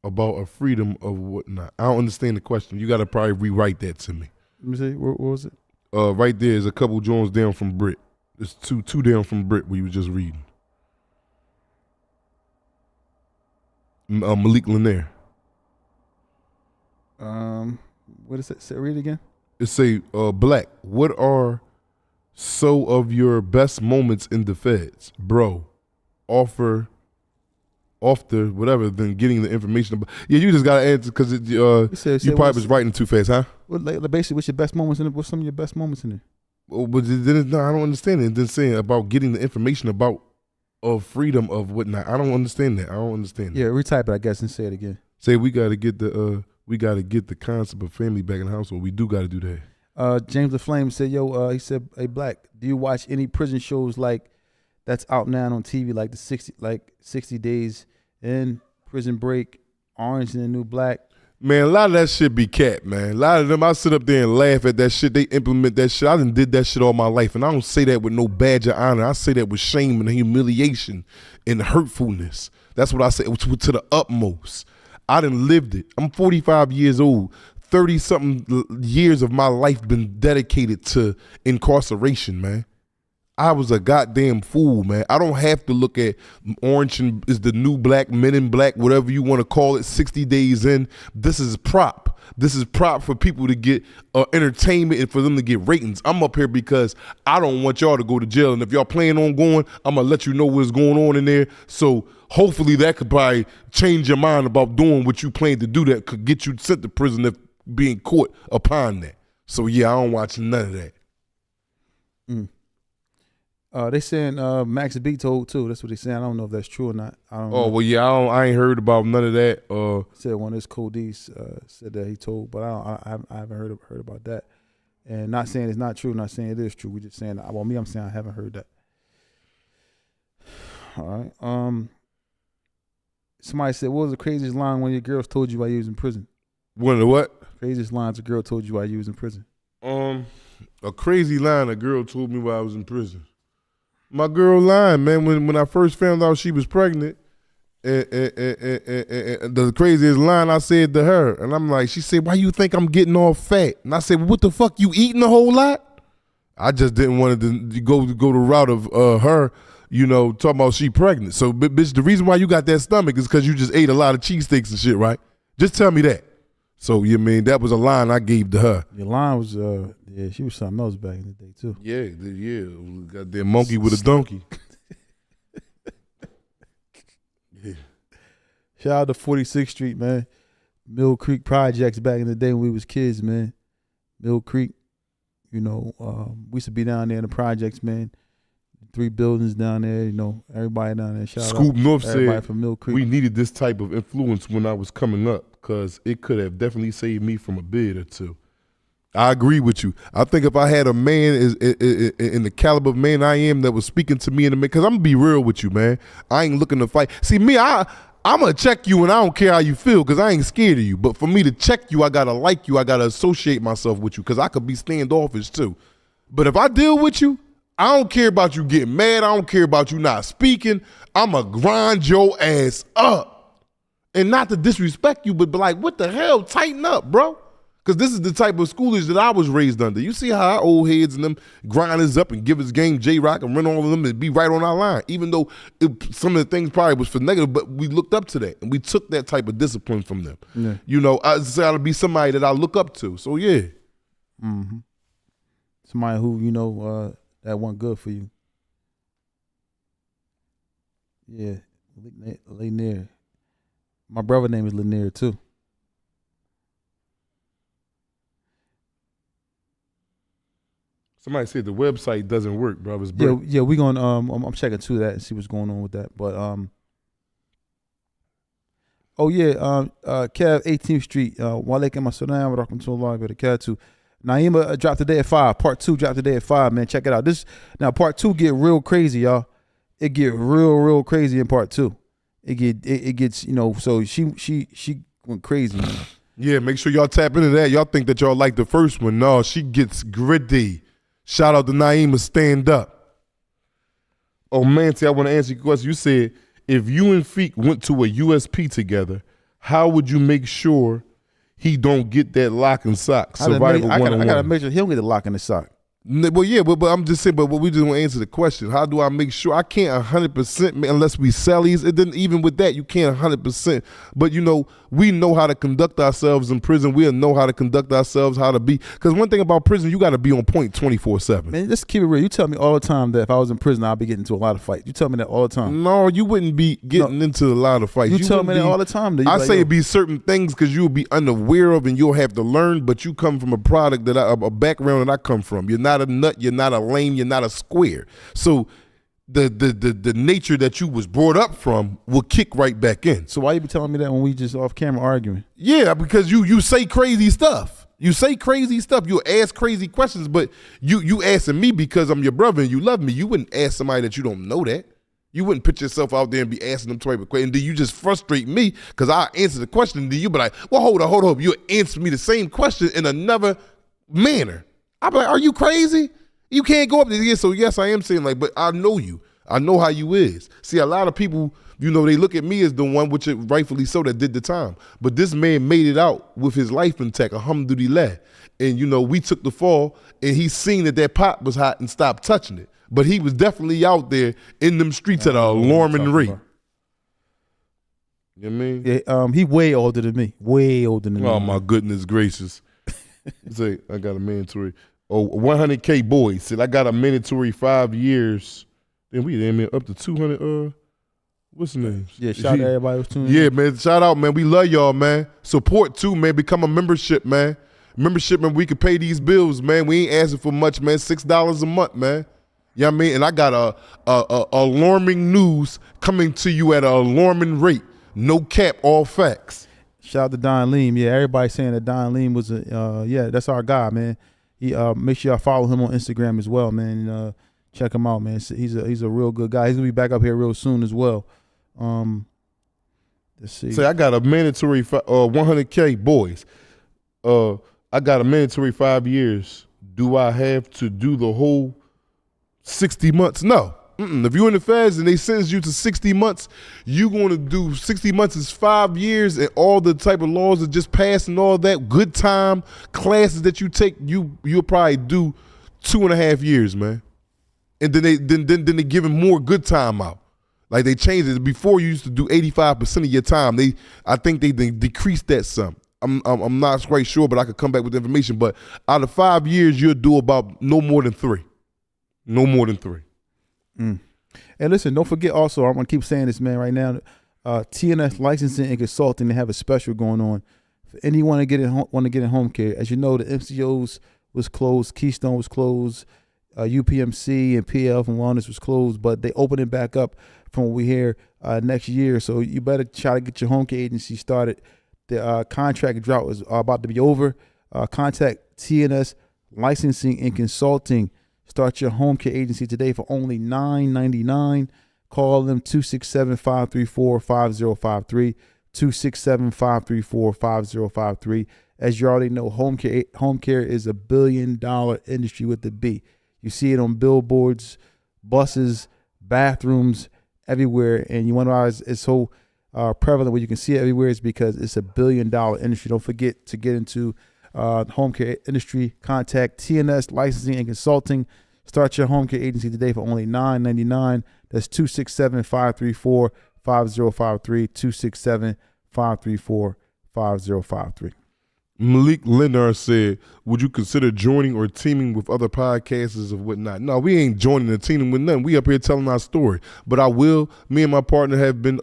about a freedom of whatnot. I don't understand the question. You got to probably rewrite that to me. Let me see. What was it? Right there is a couple joints down from Brit. It's two down from Brit where you was just reading. Malik Lanier. What is it? Say, read it again. It say, Black, what are so of your best moments in the feds? Bro, offer whatever than getting the information about. Yeah, you just got to answer because you probably was writing too fast, huh? Well, basically, what's your best moments in it? What's some of your best moments in it? Oh, but no, I don't understand it. Then saying about getting the information about freedom of whatnot. I don't understand that. Yeah, retype it, I guess, and say it again. Say we got to get the concept of family back in the household. We do got to do that. James the Flame said, "Yo, he said, hey Black, do you watch any prison shows like that's out now on TV, like 60 Days in, Prison Break, Orange and the New Black?" Man, a lot of that shit be cat, man. A lot of them, I sit up there and laugh at that shit. They implement that shit. I done did that shit all my life, and I don't say that with no badge of honor. I say that with shame and humiliation and hurtfulness. That's what I say to the utmost. I done lived it. I'm 45 years old. 30-something years of my life been dedicated to incarceration, man. I was a goddamn fool, man. I don't have to look at Orange is the New Black, Men in Black, whatever you want to call it, 60 Days in. This is prop. This is prop for people to get entertainment and for them to get ratings. I'm up here because I don't want y'all to go to jail. And if y'all plan on going, I'm going to let you know what's going on in there. So hopefully that could probably change your mind about doing what you plan to do that could get you sent to prison if being caught upon that. So yeah, I don't watch none of that. They saying Max B told too. That's what they saying. I don't know if that's true or not. I don't know. Well, yeah, I ain't heard about none of that. Said one of his Codees said that he told, but I haven't heard about that. And not saying it's not true, not saying it is true. We just saying, well, me, I'm saying I haven't heard that. All right. Somebody said, what was the craziest line one of your girls told you while you was in prison? One of the what? Craziest lines a girl told you while you was in prison. A crazy line a girl told me while I was in prison. My girl lying, man. When I first found out she was pregnant, and the craziest line I said to her, and I'm like, she said, "Why you think I'm getting all fat?" And I said, well, "What the fuck, you eating a whole lot?" I just didn't want to go the route of her, talking about she pregnant. So, bitch, the reason why you got that stomach is because you just ate a lot of cheesesteaks and shit, right? Just tell me that. So, you mean that was a line I gave to her. Your line was, she was something else back in the day too. Yeah, goddamn monkey with a donkey. Yeah. Shout out to 46th Street, man. Mill Creek Projects back in the day when we was kids, man. Mill Creek, we used to be down there in the projects, man, 3 buildings down there. You know, everybody down there. Shout Scoop out North everybody said from Mill Creek. we needed this type of influence when I was coming up because it could have definitely saved me from a bid or two. I agree with you. I think if I had a man in the caliber of man I am that was speaking to me in the because I'm gonna be real with you, man. I ain't looking to fight. See me, I'm gonna check you and I don't care how you feel because I ain't scared of you. But for me to check you, I gotta like you. I gotta associate myself with you because I could be standoffish too. But if I deal with you, I don't care about you getting mad. I don't care about you not speaking. I'ma grind your ass up. And not to disrespect you, but be like, what the hell? Tighten up, bro. Because this is the type of schoolers that I was raised under. You see how our old heads and them grind us up and give us game J-Rock and run all of them and be right on our line. Even though some of the things probably was for negative, but we looked up to that. And we took that type of discipline from them. Yeah. You know, I gotta be somebody that I look up to. So, yeah. Mm-hmm. Somebody who, you know, that wasn't good for you. Yeah. Lanier. My brother's name is Lanier, too. Somebody said the website doesn't work, bro. Yeah, we going I'm checking to that and see what's going on with that. But Kev 18th Street, Wale Kama Sudan, welcome to a live at the Cat 2. Naima dropped today at 5. Part 2 dropped today at 5, man. Check it out. Now part 2 get real crazy, y'all. It get real crazy in part 2. It gets, you know, so she went crazy. Yeah, make sure y'all tap into that. Y'all think that y'all like the first one. No, she gets gritty. Shout out to Naima, stand up. Oh, Manti, I want to answer your question. You said, if you and Feek went to a USP together, how would you make sure he don't get that lock and sock? Survival 101. I got to make sure he don't get the lock in the sock. Well, yeah, but I'm just saying, but we just want to answer the question. How do I make sure? I can't 100% unless we sell these. It didn't, even with that, you can't 100%. But, you know, we know how to conduct ourselves in prison. We'll know how to conduct ourselves, how to be. Because one thing about prison, you got to be on point 24/7. Man, just keep it real. You tell me all the time that if I was in prison, I'd be getting into a lot of fights. You tell me that all the time. No, you wouldn't be getting into a lot of fights. You tell me that all the time. I say it'd be certain things because you'll be unaware of and you'll have to learn, but you come from a product a background that I come from. You're not a nut. You're not a lame, you're not a square. So the nature that you was brought up from will kick right back in. So why you be telling me that when we just off camera arguing? Yeah, because you say crazy stuff. You say crazy stuff. You ask crazy questions, but you asking me because I'm your brother and you love me. You wouldn't ask somebody that you don't know that. You wouldn't put yourself out there and be asking them type of questions. And then you just frustrate me because I answer the question and then you be like, well, hold on. You answer me the same question in another manner. I be like, are you crazy? You can't go up there. Yeah, so yes, I am saying like, but I know you. I know how you is. See, a lot of people, you know, they look at me as the one, which it rightfully so, that did the time. But this man made it out with his life intact, alhamdulillah. And, you know, we took the fall, and he seen that pot was hot and stopped touching it. But he was definitely out there in them streets at an alarming rate. You know what I mean? Yeah, he way older than me. Way older than me. Oh, my goodness gracious. Say, I got a mandatory. Oh, 100K boys said, I got a mandatory 5 years. Then we damn up to 200, what's the name? Yeah, shout out to everybody who's tuning in. Yeah, man, shout out, man. We love y'all, man. Support too, man. Become a membership, man. Membership, man, we can pay these bills, man. We ain't asking for much, man. $6 a month, man. You know what I mean? And I got a alarming news coming to you at an alarming rate. No cap, all facts. Shout out to Don Leem. Yeah, everybody saying that Don Leem was that's our guy, man. He make sure y'all follow him on Instagram as well, man. And, check him out, man. He's a real good guy. He's gonna be back up here real soon as well. Let's see. Say I got a mandatory 100K boys. I got a mandatory 5 years. Do I have to do the whole 60 months? No. If you're in the feds and they sentence you to 60 months, you're going to do 60 months is 5 years, and all the type of laws that just passed and all that good time classes that you take, you'll probably do 2.5 years, man. And then they give him more good time out. Like they changed it. Before you used to do 85% of your time. I think they decreased that some. I'm not quite sure, but I could come back with information. But out of 5 years, you'll do about no more than 3. No more than 3. And listen, don't forget also, I'm gonna keep saying this, man, right now. TNS licensing and consulting, they have a special going on for anyone to want to get in home care. As you know, the MCOs was closed, Keystone was closed, UPMC and PL from Wellness was closed, but they open it back up from what we hear next year. So you better try to get your home care agency started. The contract drought is about to be over. Contact TNS Licensing and Consulting. Start your home care agency today for only $9.99. Call them 267-534-5053, 267-534-5053. As you already know, home care is $1 billion industry with the B. You see it on billboards, buses, bathrooms, everywhere. And you wonder why it's so prevalent where you can see it everywhere is because it's $1 billion industry. Don't forget to get into home care industry. Contact TNS Licensing and Consulting. Start your home care agency today for only $9.99. That's 267-534-5053, 267-534-5053. Malik Leonard said, would you consider joining or teaming with other podcasters or whatnot? No, we ain't joining or teaming with nothing. We up here telling our story. But I will, me and my partner have been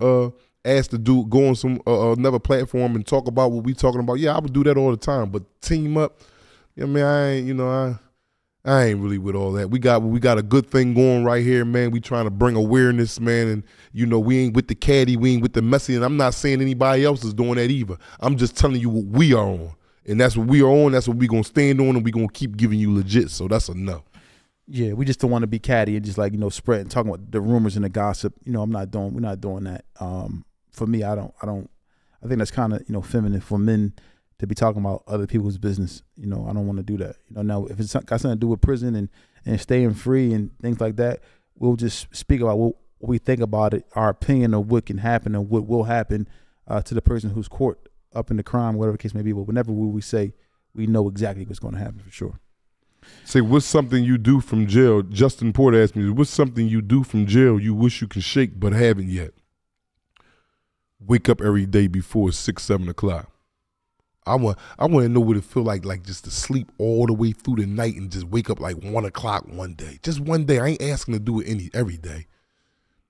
asked to go on some another platform and talk about what we talking about. Yeah, I would do that all the time. But team up, I mean, I ain't really with all that. We got a good thing going right here, man. We trying to bring awareness, man, and we ain't with the caddy, we ain't with the messy, and I'm not saying anybody else is doing that either. I'm just telling you what we are on. And that's what we are on, that's what we gonna stand on, and we gonna keep giving you legit. So that's enough. Yeah, we just don't want to be catty and just spread and talking about the rumors and the gossip. We're not doing that. For me, I think that's kind of, feminine for men to be talking about other people's business. I don't want to do that. Now if it's got something to do with prison and staying free and things like that, we'll just speak about what we think about it, our opinion of what can happen and what will happen to the person who's caught up in the crime, whatever the case may be. But whenever we say, we know exactly what's going to happen for sure. Say, what's something you do from jail? Justin Porter asked me, what's something you do from jail you wish you could shake but haven't yet? Wake up every day before 6, 7 o'clock. I want to know what it feel like just to sleep all the way through the night and just wake up 1 o'clock one day. Just one day. I ain't asking to do it every day.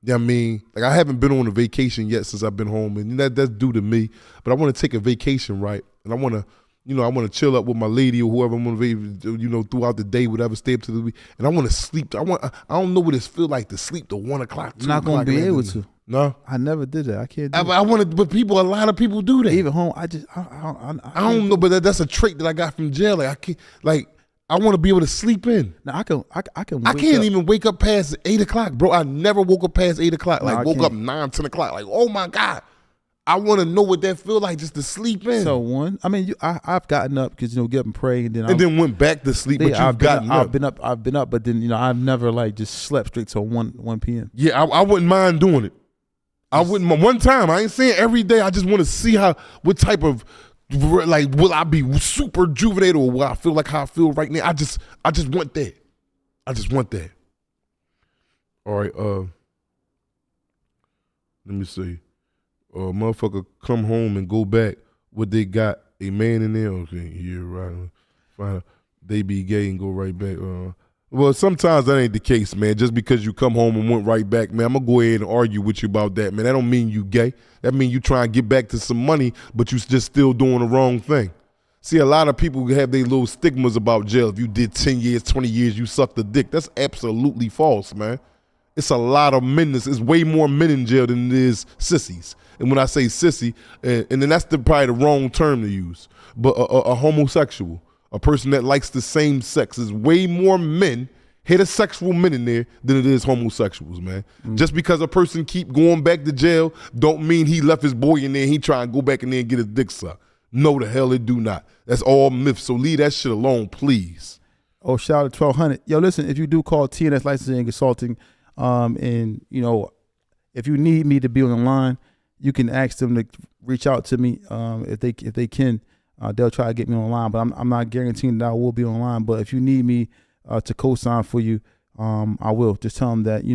You know what I mean? I haven't been on a vacation yet since I've been home, and that's due to me. But I want to take a vacation, right? And I want to, I want to chill up with my lady or whoever I'm going to, throughout the day, whatever, stay up to the week. And I want to sleep. I don't know what it feel like to sleep to 1 o'clock, 2 Not o'clock. going to be able to. No, I never did that. I can't do it. I want to, but a lot of people do that. Even home, I don't know, but that's a trait that I got from jail. I can't, I want to be able to sleep in. Now I can. I can't even wake up past 8 o'clock, bro. I never woke up past 8 o'clock. Woke up 9, 10 o'clock. Oh my God. I want to know what that feel like just to sleep in. So I've gotten up because get up and pray and then went back to sleep. But you've gotten up. I've been up, but then I've never just slept straight till 1 p.m. Yeah, I wouldn't mind doing it. I wouldn't. One time, I ain't saying every day. I just want to see what type of will I be super rejuvenated or will I feel like how I feel right now? I just want that. I just want that. All right. Let me see. Motherfucker come home and go back. What they got? A man in there? Okay, yeah, right. Fine. They be gay and go right back. Well, sometimes that ain't the case, man. Just because you come home and went right back, man, I'm going to go ahead and argue with you about that, man. That don't mean you gay. That mean you try and get back to some money, but you just still doing the wrong thing. See, a lot of people have their little stigmas about jail. If you did 10 years, 20 years, you sucked a dick. That's absolutely false, man. It's a lot of men. It's way more men in jail than it is sissies. And when I say sissy, and then that's probably the wrong term to use, but a homosexual, a person that likes the same sex, is way more men, heterosexual men in there than it is homosexuals, man. Just because a person keep going back to jail don't mean he left his boy in there and he try and go back in there and get his dick sucked. No, the hell it do not. That's all myths. So leave that shit alone, please. Oh, shout out to 1200. Yo, listen, if you do call TNS Licensing and Consulting, and if you need me to be on the line, you can ask them to reach out to me. If they can, they'll try to get me on the line. But I'm not guaranteeing that I will be on the line. But if you need me to co-sign for you, I will. Just tell them that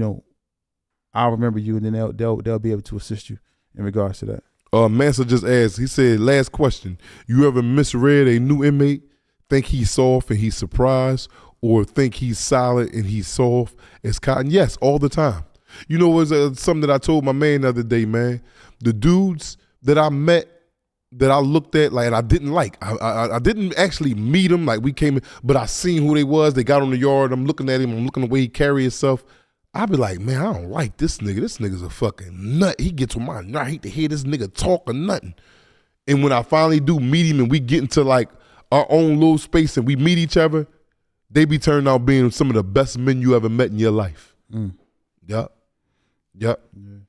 I'll remember you, and then they'll be able to assist you in regards to that. Mansa just asked. He said, "Last question: you ever misread a new inmate? Think he's soft and he's surprised, or think he's solid and he's soft as cotton?" Yes, all the time. It was something that I told my man the other day, man. The dudes that I met that I looked at like and I didn't like. I didn't actually meet him. Like we came in, but I seen who they was. They got on the yard. I'm looking at him. I'm looking the way he carry himself. I be like, man, I don't like this nigga. This nigga's a fucking nut. He gets on my nerve. I hate to hear this nigga talk or nothing. And when I finally do meet him and we get into like our own little space and we meet each other, they be turning out being some of the best men you ever met in your life. Yep. Yeah. You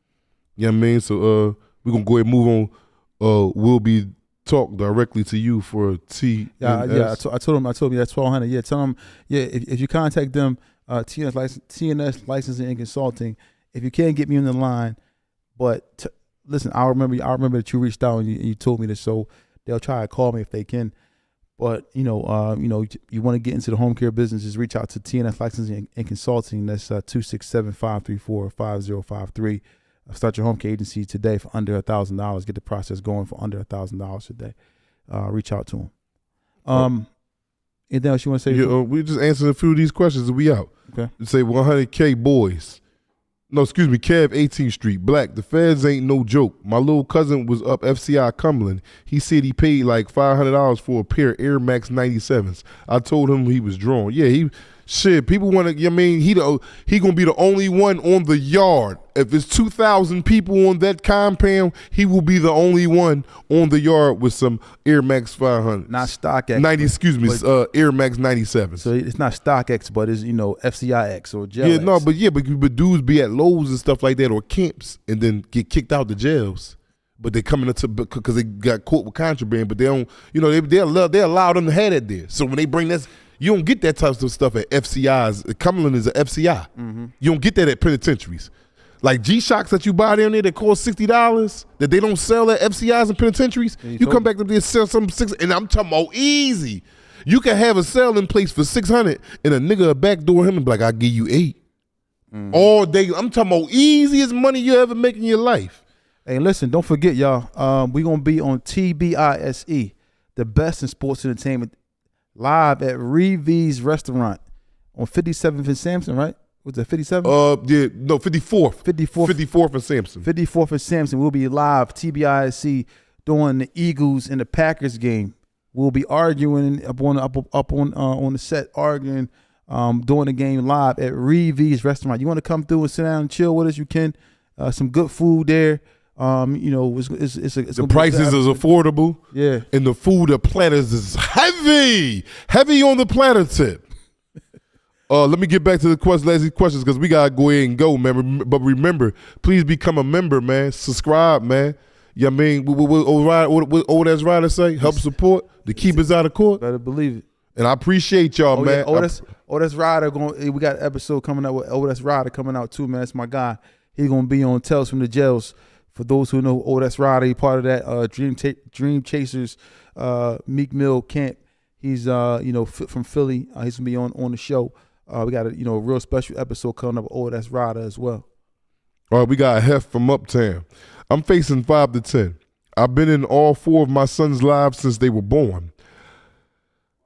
know what I mean? So we're gonna go ahead and move on. We'll be talk directly to you for T. Yeah. I told him that's 1,200. Yeah, tell him. Yeah, if you contact them, TNS licensing and consulting. If you can't get me on the line, but listen, I remember that you reached out and you told me this, so they'll try to call me if they can. But you want to get into the home care business, just reach out to TNS licensing and consulting. That's 267-534-5053. Start your home care agency today for under $1,000. Get the process going for under $1,000 a day. Reach out to them. Anything else you want to say? Yeah, we just answering a few of these questions and we out. Okay. Say 100K boys. No, excuse me, Kev 18th Street. Black, the feds ain't no joke. My little cousin was up FCI Cumberland. He said he paid like $500 for a pair of Air Max 97s. I told him he was drawn. Yeah, people want to, he going to be the only one on the yard. If it's 2,000 people on that compound, he will be the only one on the yard with some Air Max 500. Not StockX. Air Max 97s. So it's not StockX, but it's, FCIX or Gel Yeah, X. no, but dudes be at Lowe's and stuff like that or camps and then get kicked out the jails. But they coming into because they got caught with contraband, but they don't, they allow them to have that there. So when they bring this, you don't get that type of stuff at FCIs. Cumberland is an FCI. Mm-hmm. You don't get that at penitentiaries. Like G-Shocks that you buy down there that cost $60 that they don't sell at FCIs and penitentiaries, you come back up there and sell some $600, and I'm talking about easy. You can have a sale in place for $600 and a nigga backdoor him and be like, I'll give you $8. All day. I'm talking about easiest money you ever make in your life. Hey, listen, don't forget, y'all, we're going to be on TBISE, the best in sports entertainment, live at Reeves Restaurant on 57th and Sampson, right? Was that 57th? 54th. 54th and Sampson. 54th and Sampson. We'll be live, TBISC, during the Eagles and the Packers game. We'll be arguing up on the set, arguing during the game live at Reeves Restaurant. You want to come through and sit down and chill with us? You can. Some good food there. The prices is affordable. Yeah. And the food, the platters is heavy on the platter tip. Let me get back to the questions because we gotta go ahead and go, man. But remember, please become a member, man. Subscribe, man. You know what I mean? What old ass rider say? Help support the keepers out of court. Better believe it. And I appreciate y'all, man. Yeah, Otis Ryder we got an episode coming up with Otis Ryder coming out too, man. That's my guy. He's gonna be on Tales from the Jails. For those who know Otis Ryder, he's part of that Dream Chasers Meek Mill camp. He's from Philly. He's gonna be on the show. We got a real special episode coming up with Otis Ryder as well. All right, we got a Hef from Uptown. I'm facing 5 to 10. I've been in all 4 of my sons' lives since they were born.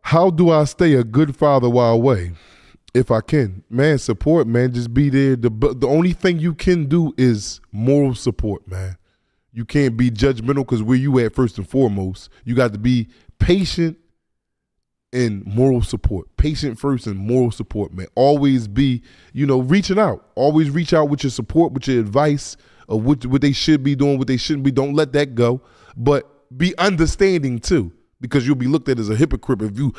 How do I stay a good father while away? If I can, man, support, man, just be there. The only thing you can do is moral support, man. You can't be judgmental because where you at first and foremost. You got to be patient and moral support. Patient first and moral support, man. Always be, reaching out. Always reach out with your support, with your advice of what they should be doing, what they shouldn't be. Don't let that go. But be understanding too, because you'll be looked at as a hypocrite if you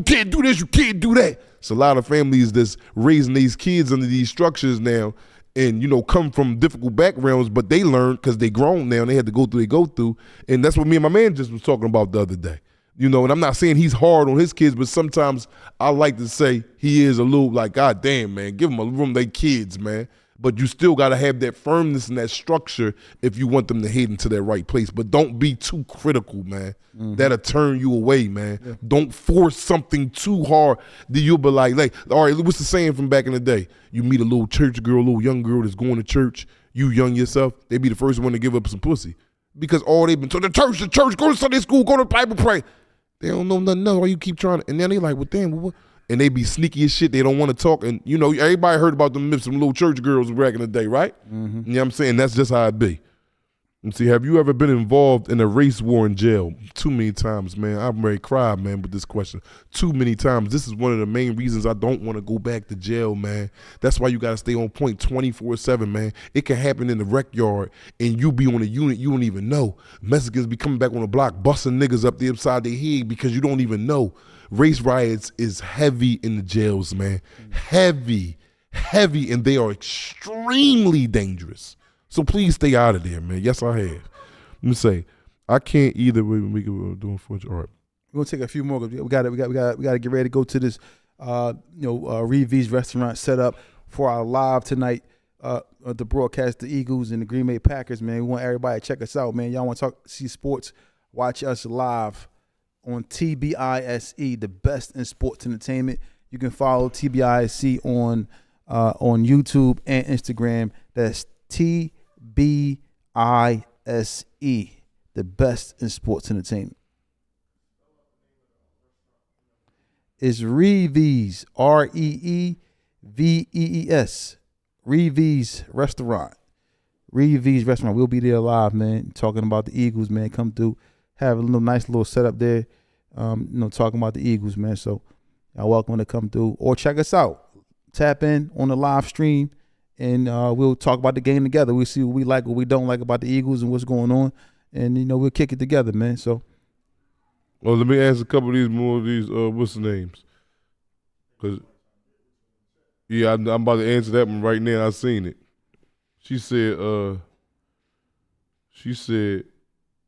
can't do this, you can't do that. It's a lot of families that's raising these kids under these structures now and, come from difficult backgrounds, but they learn because they grown now and they had to go through. And that's what me and my man just was talking about the other day. And I'm not saying he's hard on his kids, but sometimes I like to say he is a little like, God damn, man, give them a room, they kids, man. But you still got to have that firmness and that structure if you want them to head into that right place. But don't be too critical, man. Mm-hmm. That'll turn you away, man. Yeah. Don't force something too hard that you'll be like, all right, what's the saying from back in the day? You meet a little church girl, a little young girl that's going to church, you young yourself, they be the first one to give up some pussy. Because all they've been told, the church, go to Sunday school, go to Bible pray. They don't know nothing else. Why you keep trying to, and then they like, well, damn, what? And they be sneaky as shit. They don't want to talk. And, everybody heard about them little church girls back in the day, right? Mm-hmm. You know what I'm saying? That's just how it be. And see, have you ever been involved in a race war in jail? Too many times, man. I'm ready to cry, man, with this question. Too many times. This is one of the main reasons I don't want to go back to jail, man. That's why you got to stay on point 24/7, man. It can happen in the rec yard, and you be on a unit you don't even know. Mexicans be coming back on the block, busting niggas up the upside their head because you don't even know. Race riots is heavy in the jails, man. Heavy, and they are extremely dangerous. So please stay out of there, man. Yes, I have. Let me say, I can't either. We can do it. All right. We're gonna take a few more. We got to get ready to go to this, Reed V's restaurant set up for our live tonight. To broadcast the Eagles and the Green Bay Packers, man. We want everybody to check us out, man. Y'all want to see sports? Watch us live on TBISE, the best in sports entertainment. You can follow TBISE on YouTube and Instagram. That's TBISE, the best in sports entertainment. It's Reeves, Reevees, Reeves Restaurant. Reeves Restaurant. We'll be there live, man, talking about the Eagles, man. Come through, have a nice little setup there, talking about the Eagles, man. So y'all welcome to come through or check us out. Tap in on the live stream, and we'll talk about the game together. We'll see what we like, what we don't like about the Eagles and what's going on, and we'll kick it together, man. So, well, let me ask a couple of these more of these. What's the names? Cause yeah, I'm about to answer that one right now. I seen it. She said,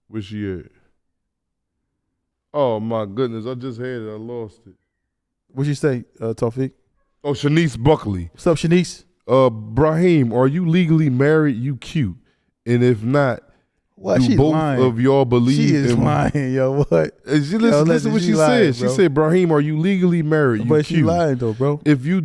where she at? Oh my goodness, I just had it. I lost it. What'd you say, Tawfiq? Oh, Shanice Buckley. What's up, Shanice? Braheem, are you legally married? You cute. And if not, what? do She's both lying. of y'all believe she is in lying, yo. What? Listen what she said. She said, Braheem, are you legally married? You but cute. she lying though, bro. If you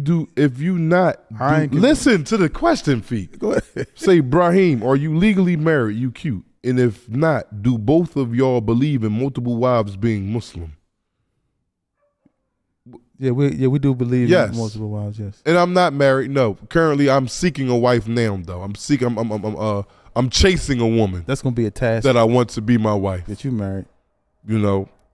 not, listen to the question, Feet. Go ahead. Say, Braheem, are you legally married? You cute. And if not, do both of y'all believe in multiple wives being Muslim? Yeah, we do believe yes. in multiple wives, yes. And I'm not married. No, currently I'm seeking a wife now. Though I'm chasing a woman. That's gonna be a task that I want to be my wife. That you married,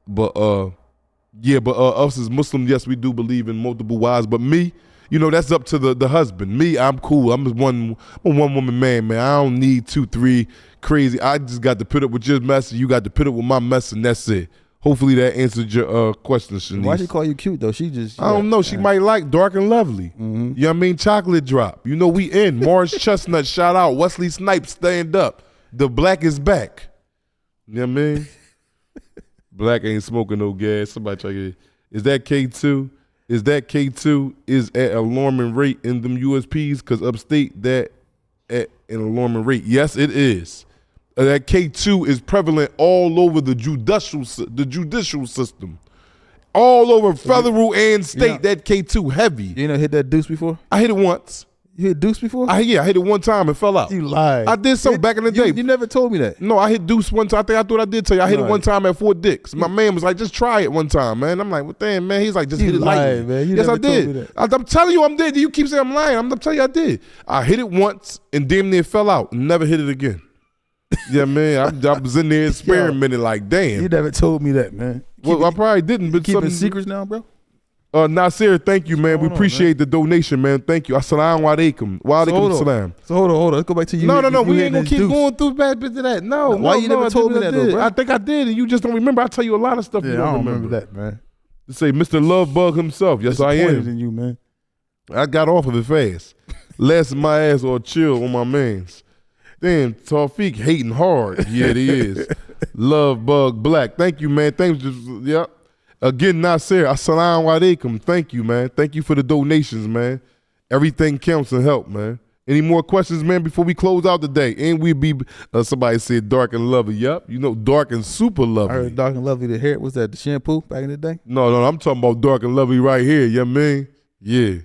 But us as Muslims, yes, we do believe in multiple wives. But me, that's up to the husband. Me, I'm cool. I'm a one woman man. I don't need 2, 3 crazy. I just got to put up with your mess, and you got to put up with my mess, and that's it. Hopefully that answered your question, Shanice. Why she call you cute though? She just I don't know. She might like dark and lovely. Mm-hmm. You know what I mean? Chocolate drop. We in. Morris Chestnut, shout out. Wesley Snipes, stand up. The black is back. You know what I mean? Black ain't smoking no gas. Somebody try to get it. Is that K2? Is that K2 is at alarming rate in them USPs? Because upstate that at an alarming rate. Yes, it is. That K2 is prevalent all over the judicial system. All over federal and state, that K2 heavy. You hit that deuce before? I hit it once. You hit deuce before? I hit it one time and fell out. You lied. I did so back in the day. You never told me that. No, I hit deuce one time. I thought I did tell you. I hit it one time at Fort Dix. My man was like, just try it one time, man. I'm like, well, damn, man. He's like, just hit it lightly. Man. Yes, I did. I'm telling you, I'm dead. You keep saying I'm lying. I'm telling you, I did. I hit it once and damn near fell out. Never hit it again. Yeah, man. I was in there experimenting like, damn. You never told me that, man. Well, I probably didn't. But keeping secrets now, bro? Nasir, thank you, man. We appreciate the donation, man. Thank you. Assalamu alaikum. Wa alaikum salam. So hold on. Let's go back to you. No. We ain't gonna keep going through bad bits of that. No. Why you never told me that, though, bro? I think I did, and you just don't remember. I tell you a lot of stuff you don't remember. That, man. To say Mr. Love Bug himself. Yes, I am. In you, man. I got off of it fast. Last of my ass or chill on my mans. Damn, Tawfiq hating hard. Yeah, it is. Love Bug Black. Thank you, man. Thanks. Yep. Again, Nasir, assalamu alaikum. Thank you, man. Thank you for the donations, man. Everything counts and help, man. Any more questions, man, before we close out today? And we be, somebody said dark and lovely. Yup. Dark and super lovely. I heard dark and lovely. The hair, was that the shampoo back in the day? No, I'm talking about dark and lovely right here. You know what I mean? Yeah. You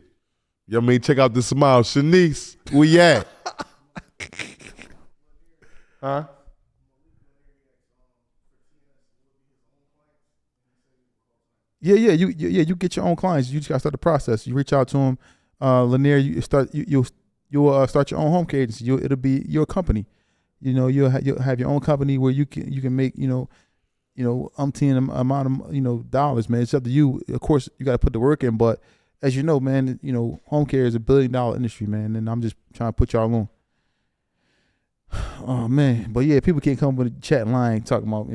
know what I mean? Check out the smile. Shanice, where you at? Huh? Yeah. You get your own clients. You just gotta start the process. You reach out to them. Lanier, you'll start your own home care agency. It'll be your company. you'll have your own company where you can make umpteen amount of dollars, man. It's up to you. Of course, you got to put the work in, but as you know, man, home care is $1 billion industry, man, and I'm just trying to put y'all on. Oh man, but yeah, people can't come with a chat line talking about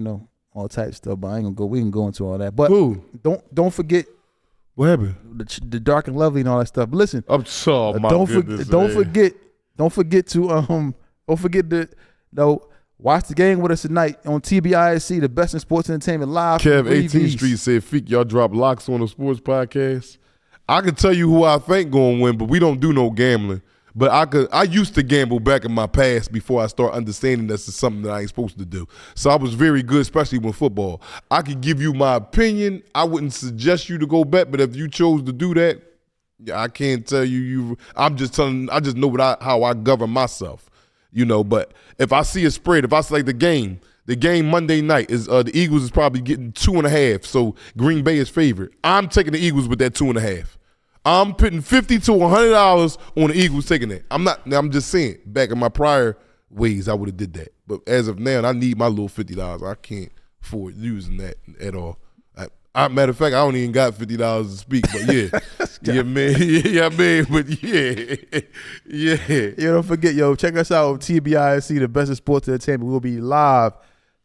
all types of stuff, but I ain't gonna go. We can go into all that, but don't forget what happened? The dark and lovely and all that stuff. But listen, I'm sorry. Don't forget to watch the game with us tonight on TBISC, the best in sports entertainment live. Kev 18th Street said, "Feek, y'all drop locks on the sports podcast." I can tell you who I think gonna win, but we don't do no gambling. But I used to gamble back in my past before I start understanding this is something that I ain't supposed to do. So I was very good, especially with football. I could give you my opinion. I wouldn't suggest you to go bet, but if you chose to do that, I can't tell you. I just know how I govern myself, But if I see a spread, if I see like the game Monday night is the Eagles is probably getting 2.5, so Green Bay is favorite. I'm taking the Eagles with that 2.5. I'm putting $50 to $100 on the Eagles taking that. I'm just saying, back in my prior ways, I would have did that. But as of now, I need my little $50. I can't afford using that at all. Matter of fact, I don't even got $50 to speak. But yeah, man, but yeah. Don't forget, check us out on TBISC, the best of sports entertainment. We'll be live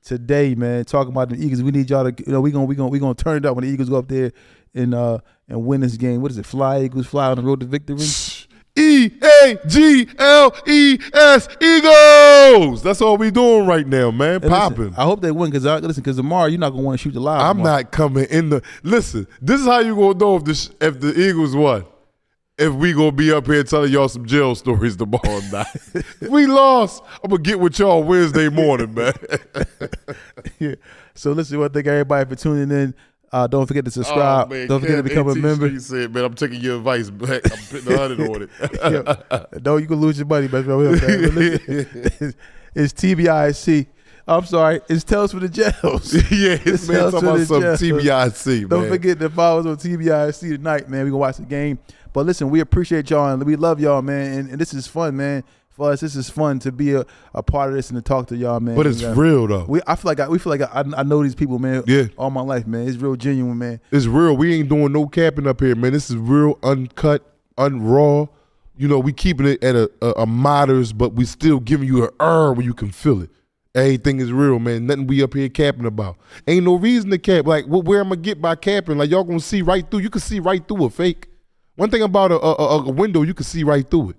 today, man, talking about the Eagles. We need y'all to, we gonna turn it up when the Eagles go up there and win this game. What is it? Fly, Eagles, fly on the road to victory. EAGLES, Eagles. That's all we doing right now, man. Popping. I hope they win because tomorrow you're not gonna want to shoot the live. I'm not coming in the. Listen, this is how you gonna know if the Eagles won. If we gonna be up here telling y'all some jail stories tomorrow night. If we lost, I'm gonna get with y'all Wednesday morning, man. Yeah. So listen, I want to thank everybody for tuning in. Don't forget to subscribe. Oh, man, don't forget to become a member. You said, man, I'm taking your advice back. I'm putting 100 on it. No, you can lose your money, best friend. It's TBIC. I'm sorry. It's Tales from the Jails. Yeah, it's man talking about some TBIC, man. Don't forget to follow us on TBIC tonight, man. We're going to watch the game. But listen, we appreciate y'all and we love y'all, man. And this is fun, man. For us, this is fun to be a part of this and to talk to y'all, man. But it's real though. We feel like I know these people, man. Yeah. All my life, man. It's real genuine, man. It's real. We ain't doing no capping up here, man. This is real, uncut, unraw. We keeping it at a modest, but we still giving you an where you can feel it. Everything is real, man. Nothing we up here capping about. Ain't no reason to cap. Like, where am I get by capping? Like, y'all gonna see right through. You can see right through a fake. One thing about a window, you can see right through it.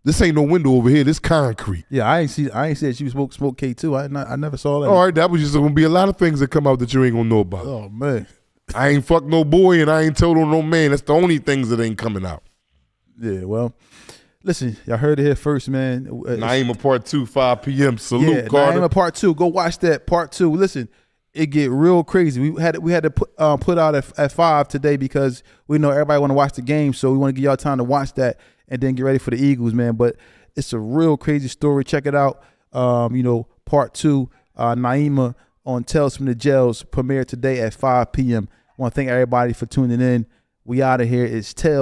This ain't no window over here. This concrete. Yeah, I ain't said you smoke K2. I never saw that. All right, that was just gonna be a lot of things that come out that you ain't gonna know about. Oh man, I ain't fucked no boy and I ain't told on no man. That's the only things that ain't coming out. Yeah, well, listen, y'all heard it here first, man. Naima Part 2, 5 p.m. Salute, Carter. Naima Part 2. Go watch that Part 2. Listen, it get real crazy. We had to put out at 5 today because we know everybody want to watch the game, so we want to give y'all time to watch that and then get ready for the Eagles, man. But it's a real crazy story. Check it out. Part 2, Naima on Tales from the Jails premiere today at 5 p.m. I want to thank everybody for tuning in. We out of here. It's Tales.